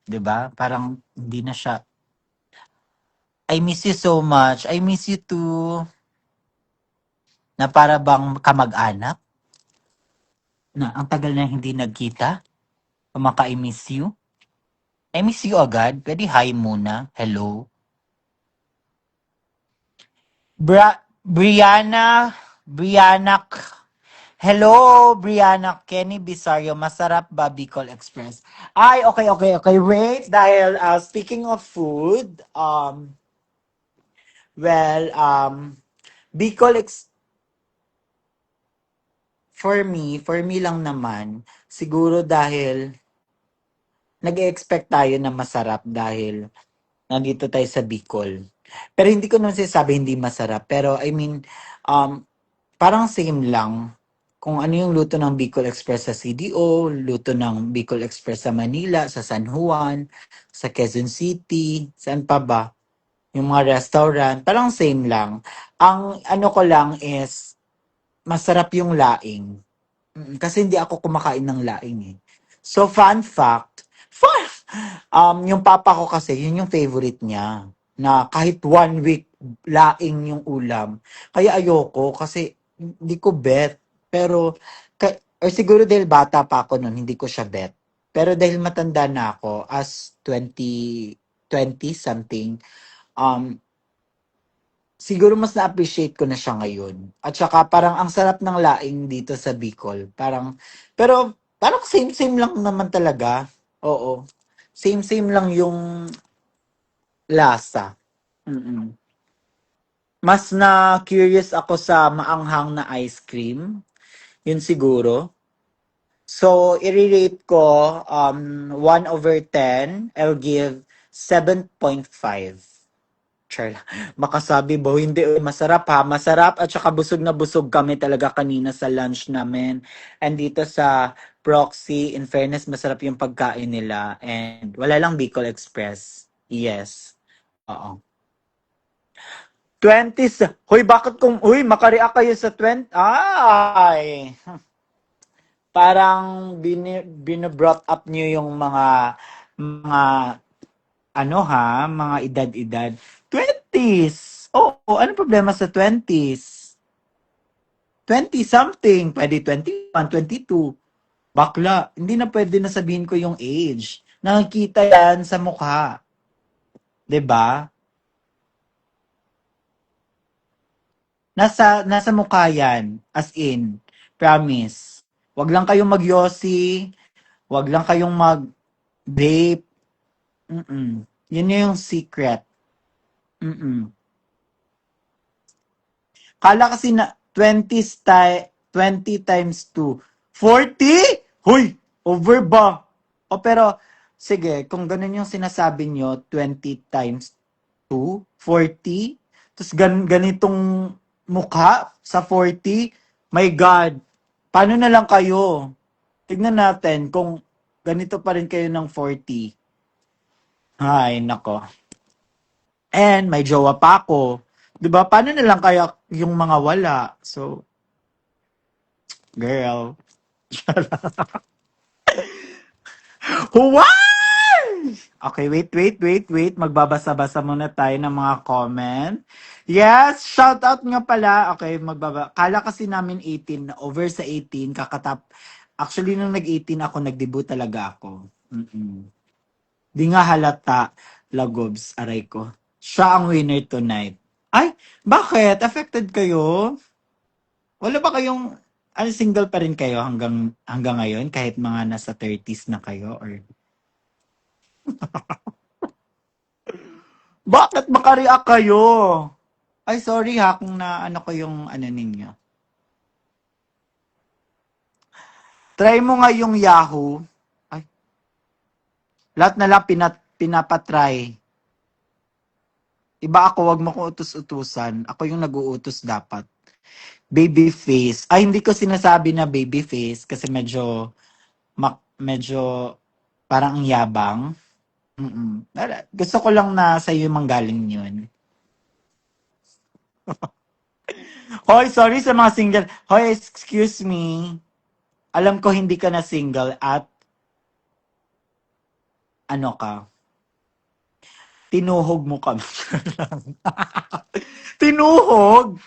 'di ba? Parang hindi na siya. I miss you so much. I miss you too. Na para bang kamag-anak? Na ang tagal na hindi nagkita? Kumaka-I miss you? I miss you agad? Pwede hi muna. Hello. Brianna. Hello, Brianna Kenny Bisario. Masarap ba Bicol Express? Ay, okay. Wait, dahil speaking of food, Bicol for me lang naman, siguro dahil nag-expect tayo na masarap dahil nandito tayo sa Bicol. Pero hindi ko naman sinasabi hindi masarap. Pero I mean, um, parang same lang. Kung ano yung luto ng Bicol Express sa CDO, luto ng Bicol Express sa Manila, sa San Juan, sa Quezon City, saan pa ba? Yung mga restaurant, parang same lang. Ang ano ko lang is, masarap yung laing. Kasi hindi ako kumakain ng laing eh. So, yung papa ko kasi, yun yung favorite niya. Na kahit 1 week, laing yung ulam. Kaya ayoko, kasi hindi ko bet. Pero, or siguro dahil bata pa ako nun, hindi ko siya bet. Pero dahil matanda na ako, as 20 something, um, siguro mas na-appreciate ko na siya ngayon. At saka parang ang sarap ng laing dito sa Bicol. Pero parang same-same lang naman talaga. Oo. Same-same lang yung lasa. Mm-mm. Mas na curious ako sa maanghang na ice cream. Yun siguro. So, i-rate ko 1/10. I'll give 7.5. Char. Makasabi ba, hindi, masarap ha, masarap at saka busog na busog kami talaga kanina sa lunch namin. And dito sa Proxy, in fairness, masarap yung pagkain nila. And wala lang Bicol Express. Yes. Oo. 20s. Hoy, bakit makareact kayo sa 20? Ay! Parang binobrought up niyo yung mga mga edad-edad. 20s. Oo, ano problema sa 20s? 20 something, pwede 21, 22. Bakla, hindi na pwede na sabihin ko yung age. Nakikita yan sa mukha. 'Di ba? Nasa mukha yan. As in, promise. Wag lang kayong magyosi, wag lang kayong mag-vape. Mm-mm. Yun yung secret. Mm-mm. Kala kasi na 20 times 2. 40? Hoy! Over ba? O pero, sige, kung ganun yung sinasabi nyo, 20 times 2, 40, tapos ganitong mukha sa 40, my God, paano na lang kayo? Tignan natin kung ganito pa rin kayo ng 40. Ay, nako. And may jowa pa ako. 'Di ba? Paano na lang kaya yung mga wala? So, girl. Huwag! Okay, wait. Magbabasa-basa muna tayo ng mga comment. Yes, shout out nga pala. Okay, Kala kasi namin 18, over sa 18, Actually, nung nag-18 ako, nag-debut talaga ako. Mm-mm. Di nga halata, Lagobs, aray ko. Siya ang winner tonight. Ay, bakit? Affected kayo? Wala ba kayong, single pa rin kayo hanggang ngayon? Kahit mga nasa 30s na kayo? Or bakit makareact kayo? Ay, sorry ha kung na ano ko yung ano ninyo. Try mo nga yung Yahoo. Ay, lahat na lang pinapatry. Iba ako, wag mo ko utus-utusan. Ako yung nag-uutos dapat. Baby face. Ay, hindi ko sinasabi na baby face kasi medyo parang ang yabang. Mm-mm. Gusto ko lang na sa iyo manggaling yun. Hoy, sorry sa mga single. Hoy, excuse me. Alam ko hindi ka na single at ano ka, tinuhog mo kami. Tinuhog!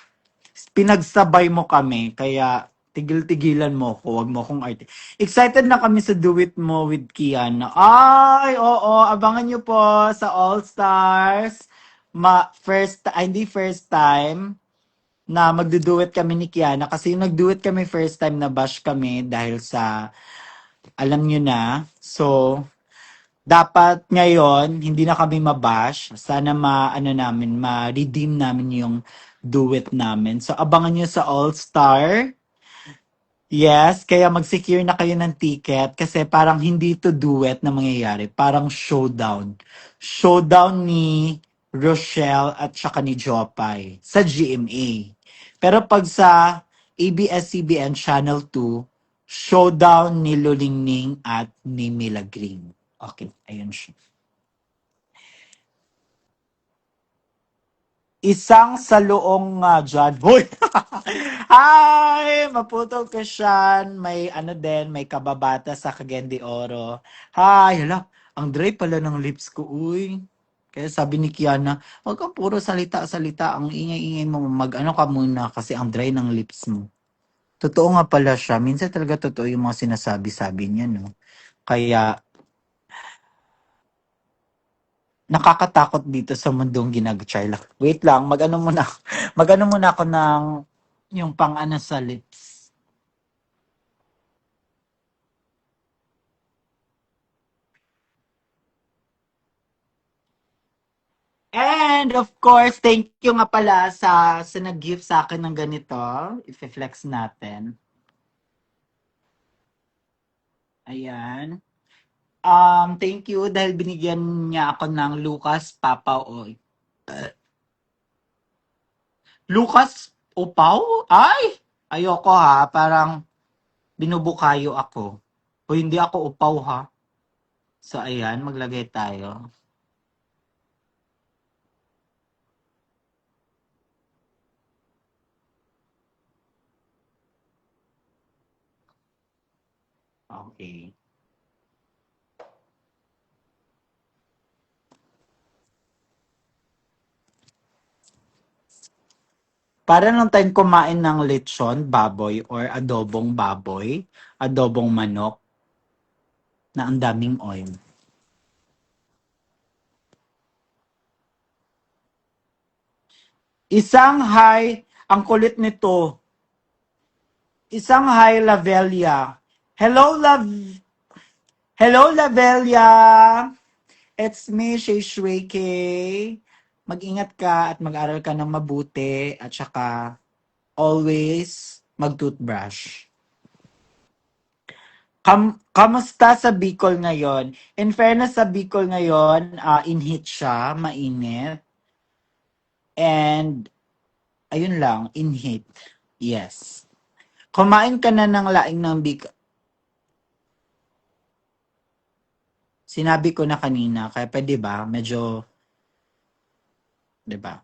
Pinagsabay mo kami, kaya tigil-tigilan mo ko, wag mo akong arte. Excited na kami sa duet mo with Kiana. Ay, oo, abangan nyo po sa All Stars. Hindi first time na magduduet kami ni Kiana kasi yung nagduet kami first time na bash kami dahil sa alam nyo na. So, dapat ngayon, hindi na kami mabash. Sana ma-redeem namin yung duet namin. So, abangan nyo sa All-Star. Yes, kaya mag-secure na kayo ng ticket kasi parang hindi to duet na mangyayari. Parang showdown. Showdown ni Rochelle at saka ni Jopay sa GMA. Pero pag sa ABS-CBN Channel 2, showdown ni Lulingning at ni Mila Green. Okay, ayun siya. Isang saluong judge. Hoy! Hi! Maputol ka siyan. May ano din, may kababata sa Cagayan de Oro. Hi! Hala, ang dry pala ng lips ko, uy. Kaya sabi ni Kiana, wag kang puro salita-salita. Ang ingay-ingay mo, mag-ano ka muna kasi ang dry ng lips mo. Totoo nga pala siya. Minsan talaga totoo yung mga sinasabi-sabi niya, no? Kaya, nakakatakot dito sa mundong ginag-Charla. Wait lang, mag-ano muna, mag-ano muna ako ng yung pang-ano sa lips. And of course, thank you nga pala sa nag-gift sa akin ng ganito. I-flex natin. Ayan. Thank you dahil binigyan niya ako ng Lucas Papa Oy. Lucas Upaw? Ay! Ayoko ha, parang binubukayo ako. O hindi ako upaw ha. So ayan, maglagay tayo. Okay. Para nung time kumain ng lechon, baboy, or adobong baboy, adobong manok, na ang daming oil. Isang high, ang kulit nito. Isang high Lavelia. Hello Lavelia! It's me, Shay Shweke. Mag-ingat ka at mag-aral ka ng mabuti at saka always mag-toothbrush. Kamusta sa Bicol ngayon? In fairness sa Bicol ngayon, in-heat siya, mainit. And, ayun lang, in-heat. Yes. Kumain ka na ng laing ng Bicol. Sinabi ko na kanina, kaya pwede ba? Medyo, di ba?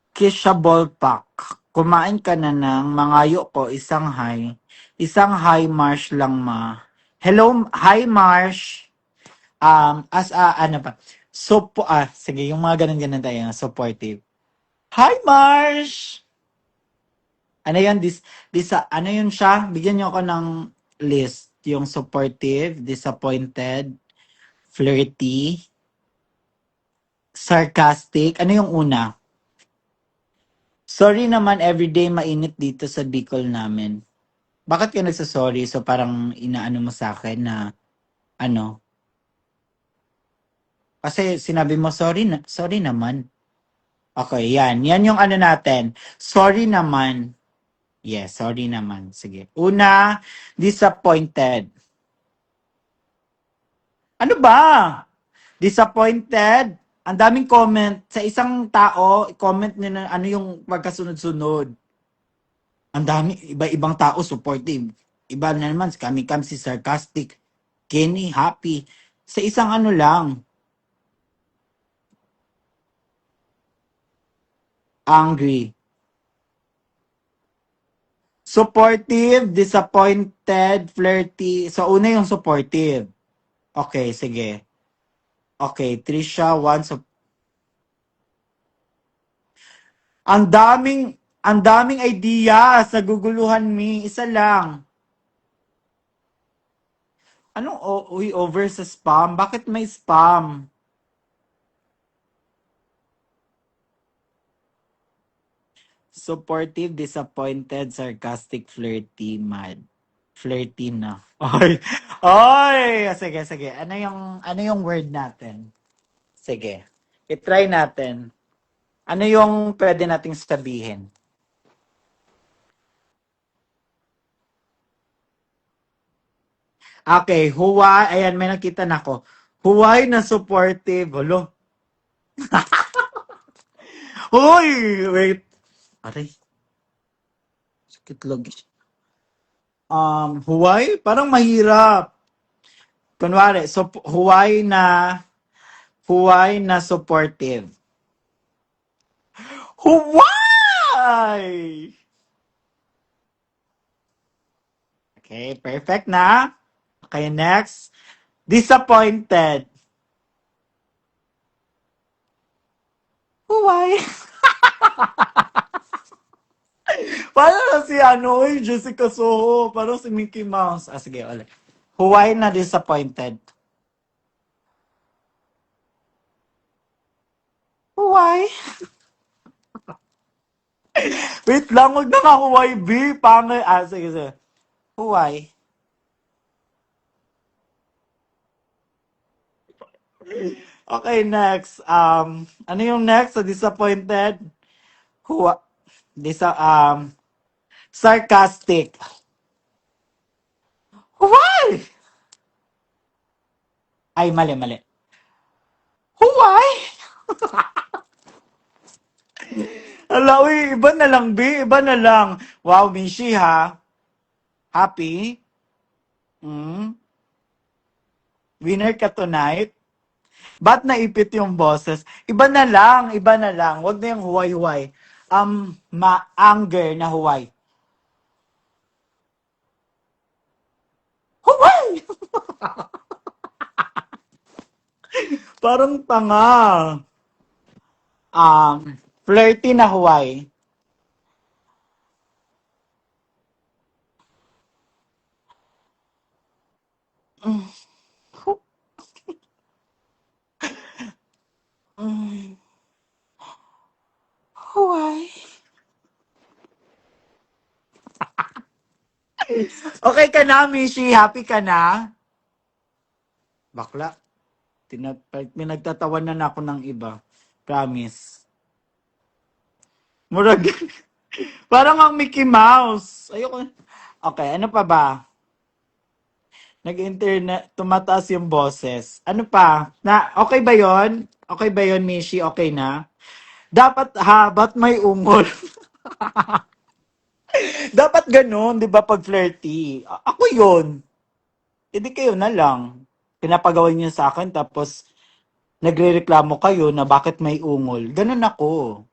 Kisha Ballpark. Kumain ka na ng mangayo ko, isang high. Isang high Marsh lang ma. Hello, hi Marsh. Ano pa? Sige, yung mga ganun-ganun tayo, supportive. Hi Marsh! Ano yun, ano yun siya? Bigyan niyo ako ng list. Yung supportive, disappointed, flirty, sarcastic. Ano yung una? Sorry naman, everyday mainit dito sa Bicol namin. Bakit ka nagsasorry? So parang inaano mo sa akin na ano? Kasi sinabi mo sorry naman. Okay, yan. Yan yung ano natin. Sorry naman. Yes, sorry naman. Sige. Una, disappointed. Ano ba? Disappointed? Ang daming comment. Sa isang tao, comment nila ano yung pagkasunod-sunod. Ang dami, iba-ibang tao supportive. Iba na naman, kami si sarcastic, Kenny, happy. Sa isang ano lang, angry. Supportive, disappointed, flirty. So, una yung supportive. Okay, sige. Okay, Trisha, ang daming idea sa guguluhan mi. Isa lang. Anong over sa spam? Bakit may spam? Supportive, disappointed, sarcastic, flirty, mad. Flirty na. Ay, ay, sige. Ano yung word natin? Sige. I-try natin. Ano yung pwede nating sabihin? Okay, Huwag, ayan, may nakita na ako. Huwag na supportive. Halo. Hoy! Wait. Aray, sakit lagi. Huwag? Parang mahirap. Kunwari, so, Huwag na supportive. Huwag! Okay, perfect na. Okay, next. Disappointed. Huwag. Parang si Jessica Soho. Parang si Mickey Mouse. Ah, sige, ulit. Huwag na disappointed. Huwag. Wait lang, wag na nga huwag, B. Pangay. Ah, sige, sige. Huwag. Okay, next. Ano yung next sa disappointed? Huwag. Sarcastic. Huwag! Ay, mali, mali. Huwag! Ala, uy, iba na lang, B. Iba na lang. Wow, Mishi, ha? Happy? Hmm? Winner ka tonight? Ba't naipit yung boses? Iba na lang, iba na lang. Huwag na yung huway-huway. Ma-anger na huway. Huway! Parang tanga. Flirty na huway. Huway. Okay ka na, Mishi? Happy ka na? Bakla. Pinagtatawan na ako ng iba. Promise. Murag. Parang ang Mickey Mouse. Ayoko. Okay, ano pa ba? Nag-internet, tumataas yung boses. Ano pa? Okay ba yon? Okay ba yon, Mishi? Okay na? Dapat ba't may ungol? Dapat ganun, di ba, pag flirty? Ako yon. Hindi kayo na lang. Pinapagawa niyo sa akin, tapos nagrereklamo kayo na bakit may ungol. Ganun ako.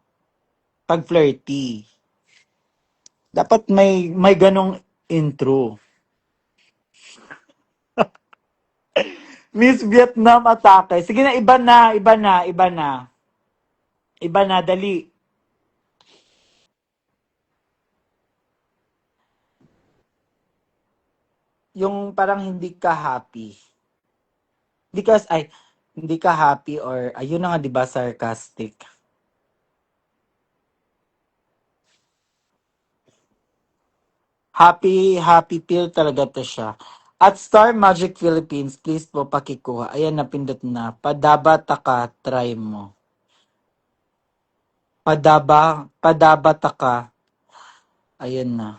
Pag flirty. Dapat may ganong intro. Miss Vietnam atake. Sige na, iba na, iba na, iba na. Iba na, dali. Yung parang hindi ka happy. Hindi ka happy or, ayun na nga, di ba, sarcastic. Happy pill talaga to siya. At Star Magic Philippines, please po pakikuha. Ayan, napindot na. Padaba taka, try mo. Padaba taka. Ayan na.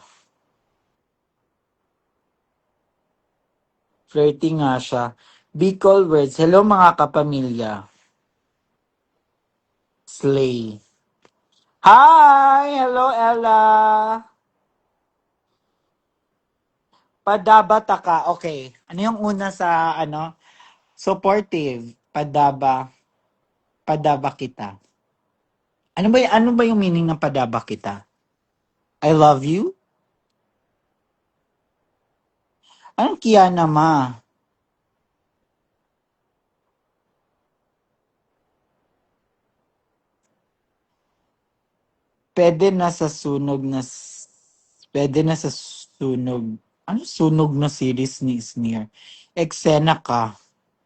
Flirty nga siya. Bicol words. Hello mga kapamilya. Slay. Hi! Hello, Ella! Padaba taka. Okay. Ano yung una sa, supportive? Padaba kita. Ano ba yung meaning ng padaba kita? I love you? Anong Kiana ma? Pwede na sa sunog na pwede na sa sunog. Ano sunog na series ni Sneer? Eksena ka.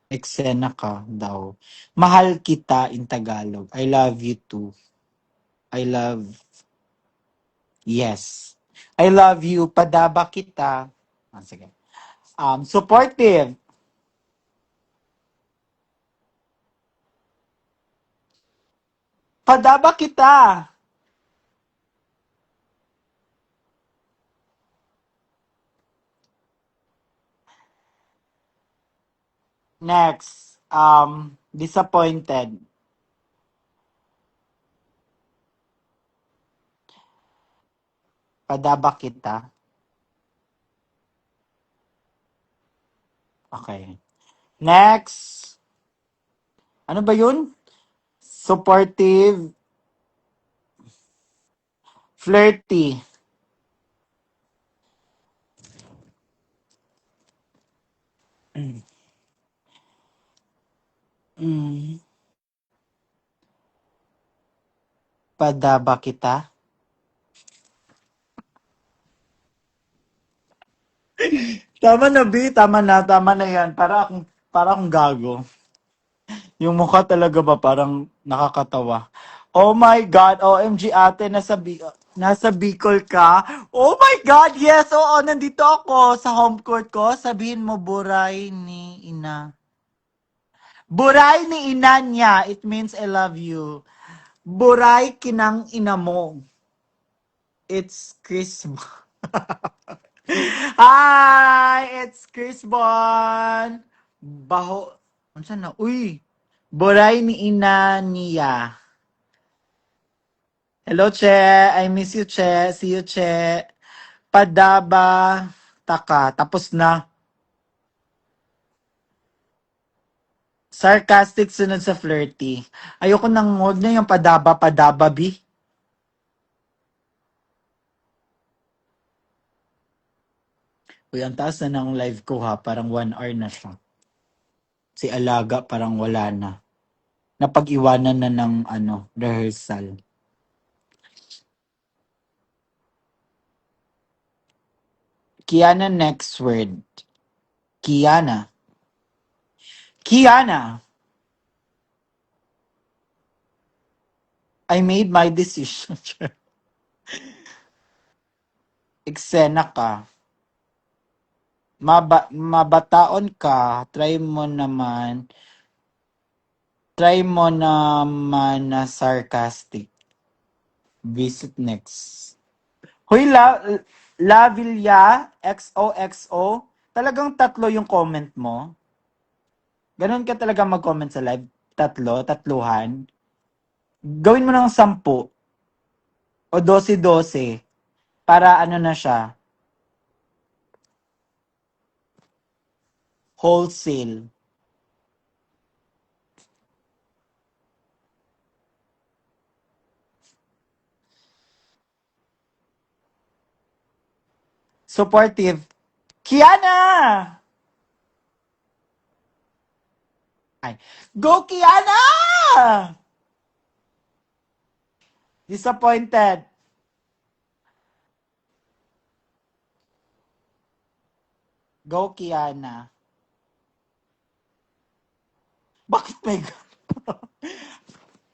Eksena ka daw. Mahal kita in Tagalog. I love you too. I love Yes. I love you. Padaba kita. Sige. Supportive. Padaba kita. Next. Disappointed. Padaba kita. Okay. Next. Ano ba yun? Supportive. Flirty. Mm. Padaba kita. Tama na, B. Tama na. Tama na yan. Para akong gago. Yung mukha talaga ba parang nakakatawa. Oh my God, OMG ate, nasa Bicol ka? Oh my God, yes, oo, nandito ako sa home court ko. Sabihin mo, buray ni ina. Buray ni ina niya, it means I love you. Buray kinang ina mo. It's Christmas. Hi, it's Chris Bon. Baho. Ano na? Uy, buray ni ina niya. Hello, Che. I miss you, Che. See you, Che. Padaba. Taka. Tapos na. Sarcastic sunod sa flirty. Ayoko nang huwag na yung padaba, bi. Uy, ang taas na ng live ko ha. Parang 1 hour na siya. Si Alaga parang wala na. Napag-iwanan na ng rehearsal. Kiana next word. Kiana. Kiana. I made my decision. Eksena ka. Mabataon ka. Try mo naman na sarcastic. Visit next. Hoy, La Villa, XOXO. Talagang tatlo yung comment mo? Ganon ka talaga mag-comment sa live? Tatluhan? Gawin mo ng 10 o 12 para ano na siya, wholesale. Supportive. Kiana! Ay. Go, Kiana! Disappointed. Go, Kiana. Bakit may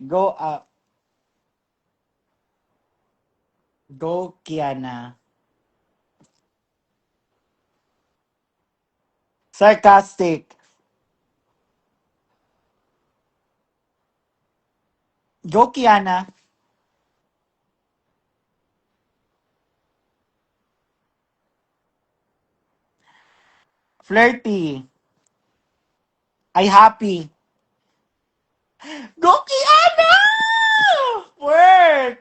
Go, go, Kiana. Sarcastic. Go, Kiana. Flirty. I happy. Go, Kiana! Work!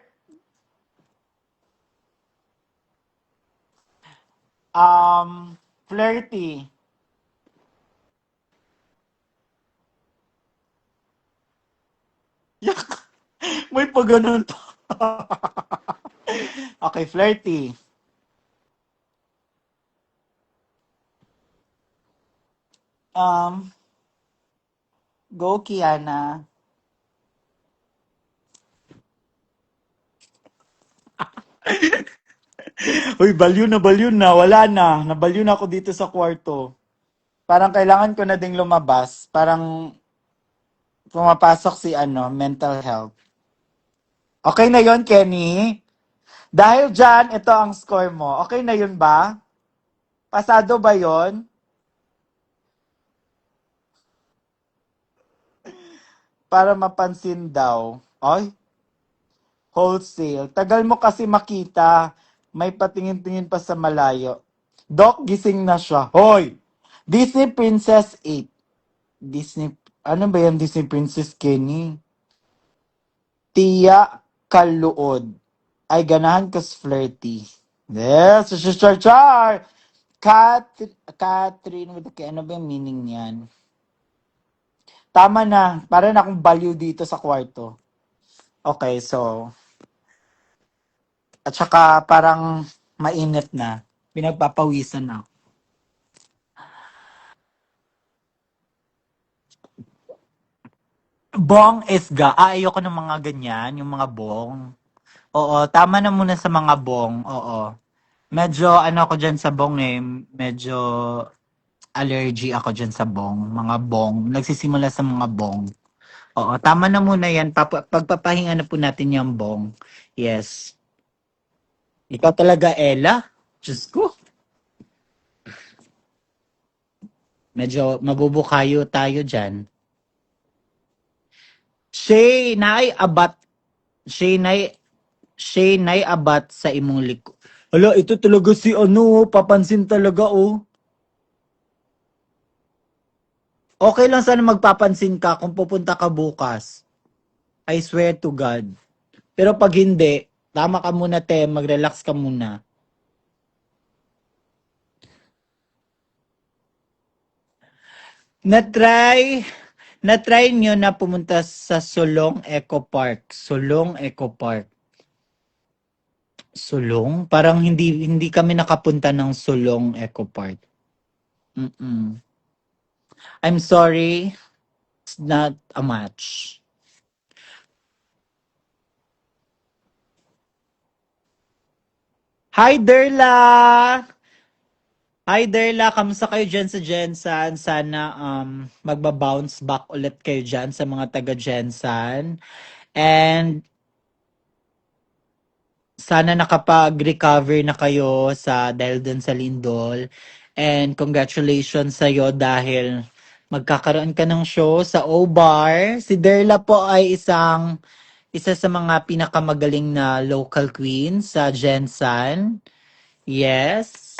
Flirty. Yak. May pa ganun pa. Okay, flirty. Go, Kiana. Uy, balyo na. Wala na. Nabalyo na ako dito sa kwarto. Parang kailangan ko na ding lumabas. Parang pumapasok si mental health. Okay na yon, Kenny? Dahil dyan, ito ang score mo. Okay na yun ba? Pasado ba yon? Para mapansin daw. Ay, Wholesale. Tagal mo kasi makita. May patingin-tingin pa sa malayo. Doc, gising na siya. Hoy! Disney Princess 8. Disney, ano ba yan Disney Princess Kenny? Tia Kaluod. Ay, ganahan kas flirty. Yes, char char. Catherine, ano ba yung meaning niyan? Tama na, para na akong baliw dito sa kwarto. Okay, so, at saka parang mainit na. Pinagpapawisan na. Bong Esga. Ayoko ng mga ganyan, yung mga bong. Oo, tama na muna sa mga bong. Oo. Medyo ano ako dyan sa bong eh. Medyo allergy ako dyan sa bong. Mga bong. Nagsisimula sa mga bong. Oo, tama na muna yan. Pagpapahinga na po natin yung bong. Yes. Ikaw talaga, Ella. Diyos ko. Medyo mabubukayo tayo dyan. Shay, naay abat. Shay, naay abat sa imong liko. Hala, ito talaga si ano, papansin talaga oh. Okay lang sana magpapansin ka kung pupunta ka bukas. I swear to God. Pero pag hindi, tama ka muna te, mag-relax ka muna. Na-try, na-try nyo na pumunta sa Solong Eco Park. Solong Eco Park. Solong? Parang hindi kami nakapunta ng Solong Eco Park. Mm-mm. I'm sorry, it's not a match. Hi, Derla! Hi, Derla! Kamusta kayo dyan sa Jensan? Sana magba-bounce back ulit kayo dyan sa mga taga-Jensan. And sana nakapag-recover na kayo dahil dun sa lindol. And congratulations sa'yo dahil magkakaroon ka ng show sa O-Bar. Si Derla po ay isa sa mga pinakamagaling na local queen sa Jensan. Yes.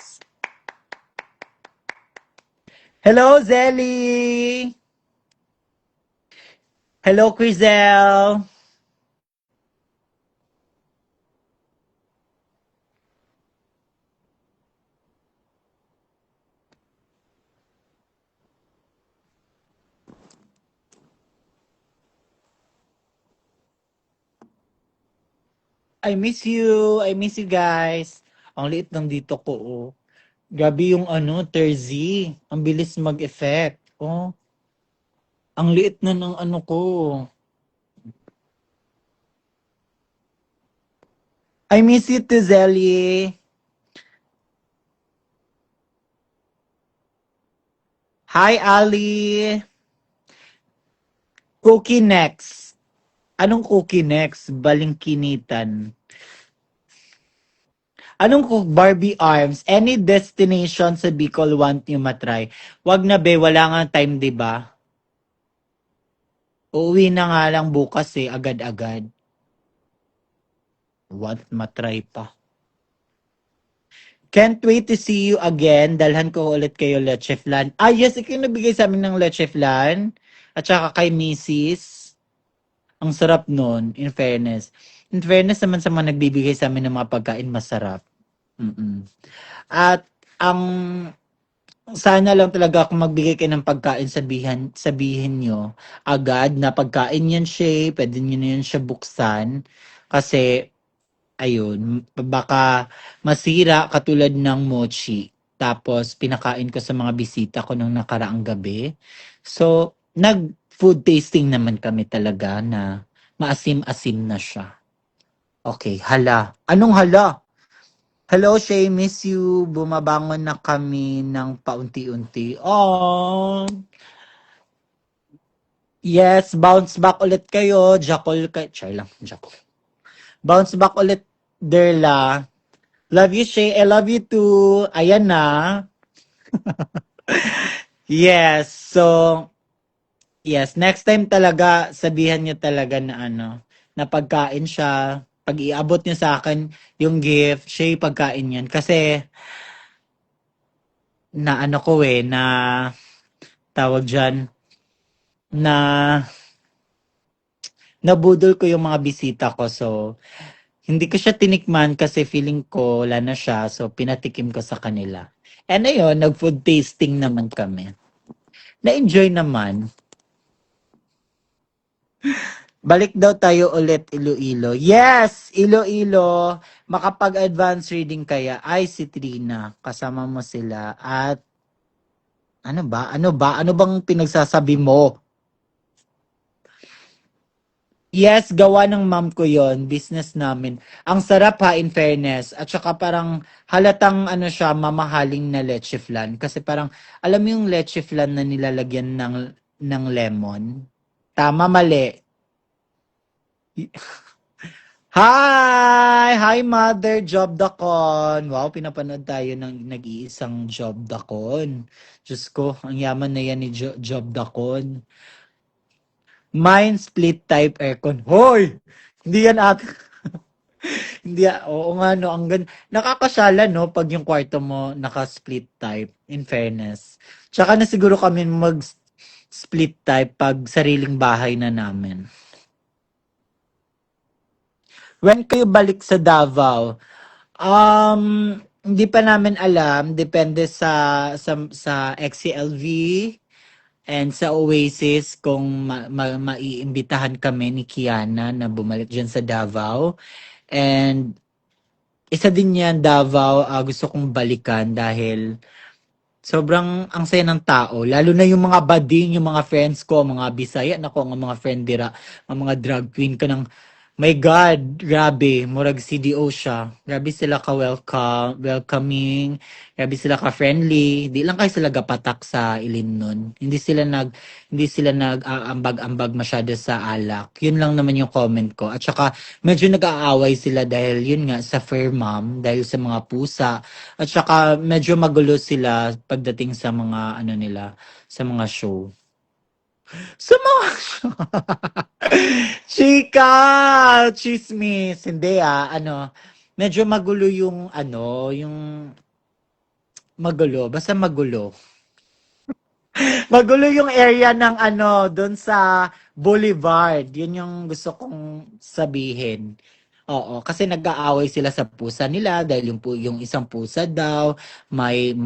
Hello, Zelly! Hello, Crizel! I miss you! I miss you guys! Ang liit ng dito ko, oh. Grabe yung Terzi. Ang bilis mag-effect. Oh. Ang liit na ng ko. I miss you too, Zelly. Hi, Ali. Cookie next. Anong cookie next? Balingkinitan. Anong Barbie Arms? Any destination sa Bicol want nyo matry? Wag na be, wala nga time, di ba? Uuwi na nga lang bukas eh, agad-agad. Want matry pa. Can't wait to see you again. Dalhan ko ulit kayo leche flan. Ah, yes, ikaw nabigay sa amin ng leche flan. At saka kay Mrs. Ang sarap nun, in fairness. In fairness naman sa mga nagbibigay sa amin ng mga pagkain, masarap. Mm-mm. At ang sana lang talaga kung magbigay kayo ng pagkain, sabihin nyo agad na pagkain yan siya, pwede nyo na yan siya buksan. Kasi ayun, baka masira katulad ng mochi. Tapos, pinakain ko sa mga bisita ko nung nakaraang gabi. So, nag-food tasting naman kami talaga na maasim-asim na siya. Okay, hala. Anong hala? Hello, Shay, miss you. Bumabangon na kami ng paunti-unti. Oh, yes, bounce back ulit kayo. Jackal kay... Char lang, Jackal. Bounce back ulit, Derla. Love you, Shay. I love you too. Ayan na. Yes. So, yes. Next time talaga, sabihan niyo talaga na na pagkain siya. Pag iabot niya sa akin yung gift, siya yung pagkain yan. Kasi, na ano ko na tawag dyan, na nabudol ko yung mga bisita ko. So, hindi ko siya tinikman kasi feeling ko wala na siya. So, pinatikim ko sa kanila. And ayun, nag-food tasting naman kami. Na-enjoy naman. Balik daw tayo ulit Iloilo. Yes! Iloilo. Makapag-advance reading kaya. Ay, si Trina. Kasama mo sila. At ano ba? Ano ba? Ano bang pinagsasabi mo? Yes, gawa ng mom ko yon, business namin. Ang sarap ha, in fairness. At saka parang halatang ano siya, mamahaling na leche flan. Kasi parang, alam mo yung leche flan na nilalagyan ng lemon? Tama, mali. Hi! Hi, Mother Job Dacon. Wow, pinapanood tayo ng nag-iisang Job Dacon. Diyos ko, ang yaman na yan ni Job Dacon. Mine split type aircon. Hoy! Hindi yan hindi, oo nga no, nakakasala no pag yung kwarto mo naka-split type, in fairness. Tsaka na siguro kami mag-split type pag sariling bahay na namin. When kayo balik sa Davao? Hindi pa namin alam, depende sa XCLV and sa Oasis kung maiimbitahan kami ni Kiana na bumalik dyan sa Davao. And isa din yan, Davao, gusto kong balikan dahil sobrang ang saya ng tao. Lalo na yung mga bading, yung mga friends ko, mga Bisaya, nako, ang mga friend dira, ang mga drag queen ka ng, my God, grabe, murag CDO siya. Grabe sila welcoming, grabe sila ka-friendly. Di lang kayo sila gapatak sa ilin nun. Hindi sila nag-ambag-ambag masyado sa alak. Yun lang naman yung comment ko. At saka, medyo nag-aaway sila dahil yun nga, sa fair mom, dahil sa mga pusa. At saka, medyo magulo sila pagdating sa mga, ano nila, sa mga show. Sa mga Chika! Chismis! Hindi medyo magulo yung magulo. Basta magulo. Magulo yung area ng doon sa Boulevard. Yun yung gusto kong sabihin. Oo, kasi nag-aaway sila sa pusa nila dahil yung isang pusa daw may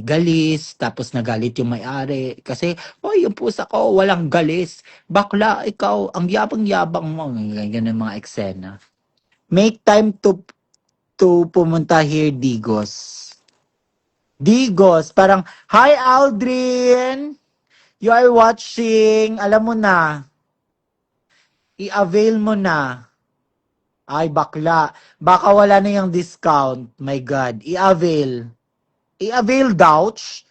galis, tapos nagalit yung may-ari kasi yung pusa ko walang galis. Bakla, ikaw ang yabang-yabang mo. Ganyan mga eksena. Make time to pumunta here, Digos. Digos, parang, hi Aldrin! You are watching, alam mo na, i-avail mo na. Ay, bakla. Baka wala na yung discount. My God. I-avail. I-avail, Douch?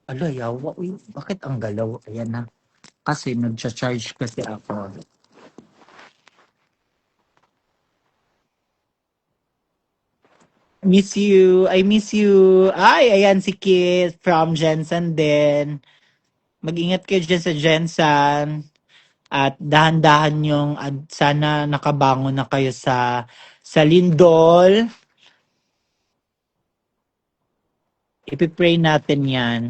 Ala, yawa. Uy, bakit ang galaw? Ayan na. Kasi nag-charge kasi ako. Miss you. I miss you. Ay, ayan si Kit from Jensen din. Mag-ingat kayo dyan sa Jensen. At dahan-dahan yung sana nakabangon na kayo sa lindol. Ipipray natin yan.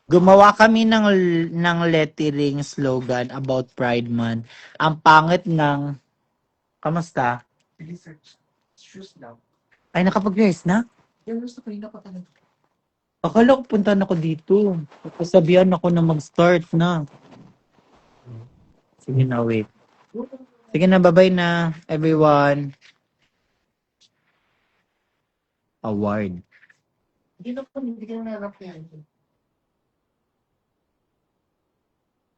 Gumawa kami ng lettering slogan about Pride Month. Ang pangit ng kamusta? Shoes lang. Ay, nakapag-rehearse na? Yung gusto ko rin ako talaga. Akala ko punta na ako dito. Sabihan ako na mag-start na. Sige na, wait. Sige na, bye-bye na, everyone. Award. Hindi na po, hindi ka na narap yan.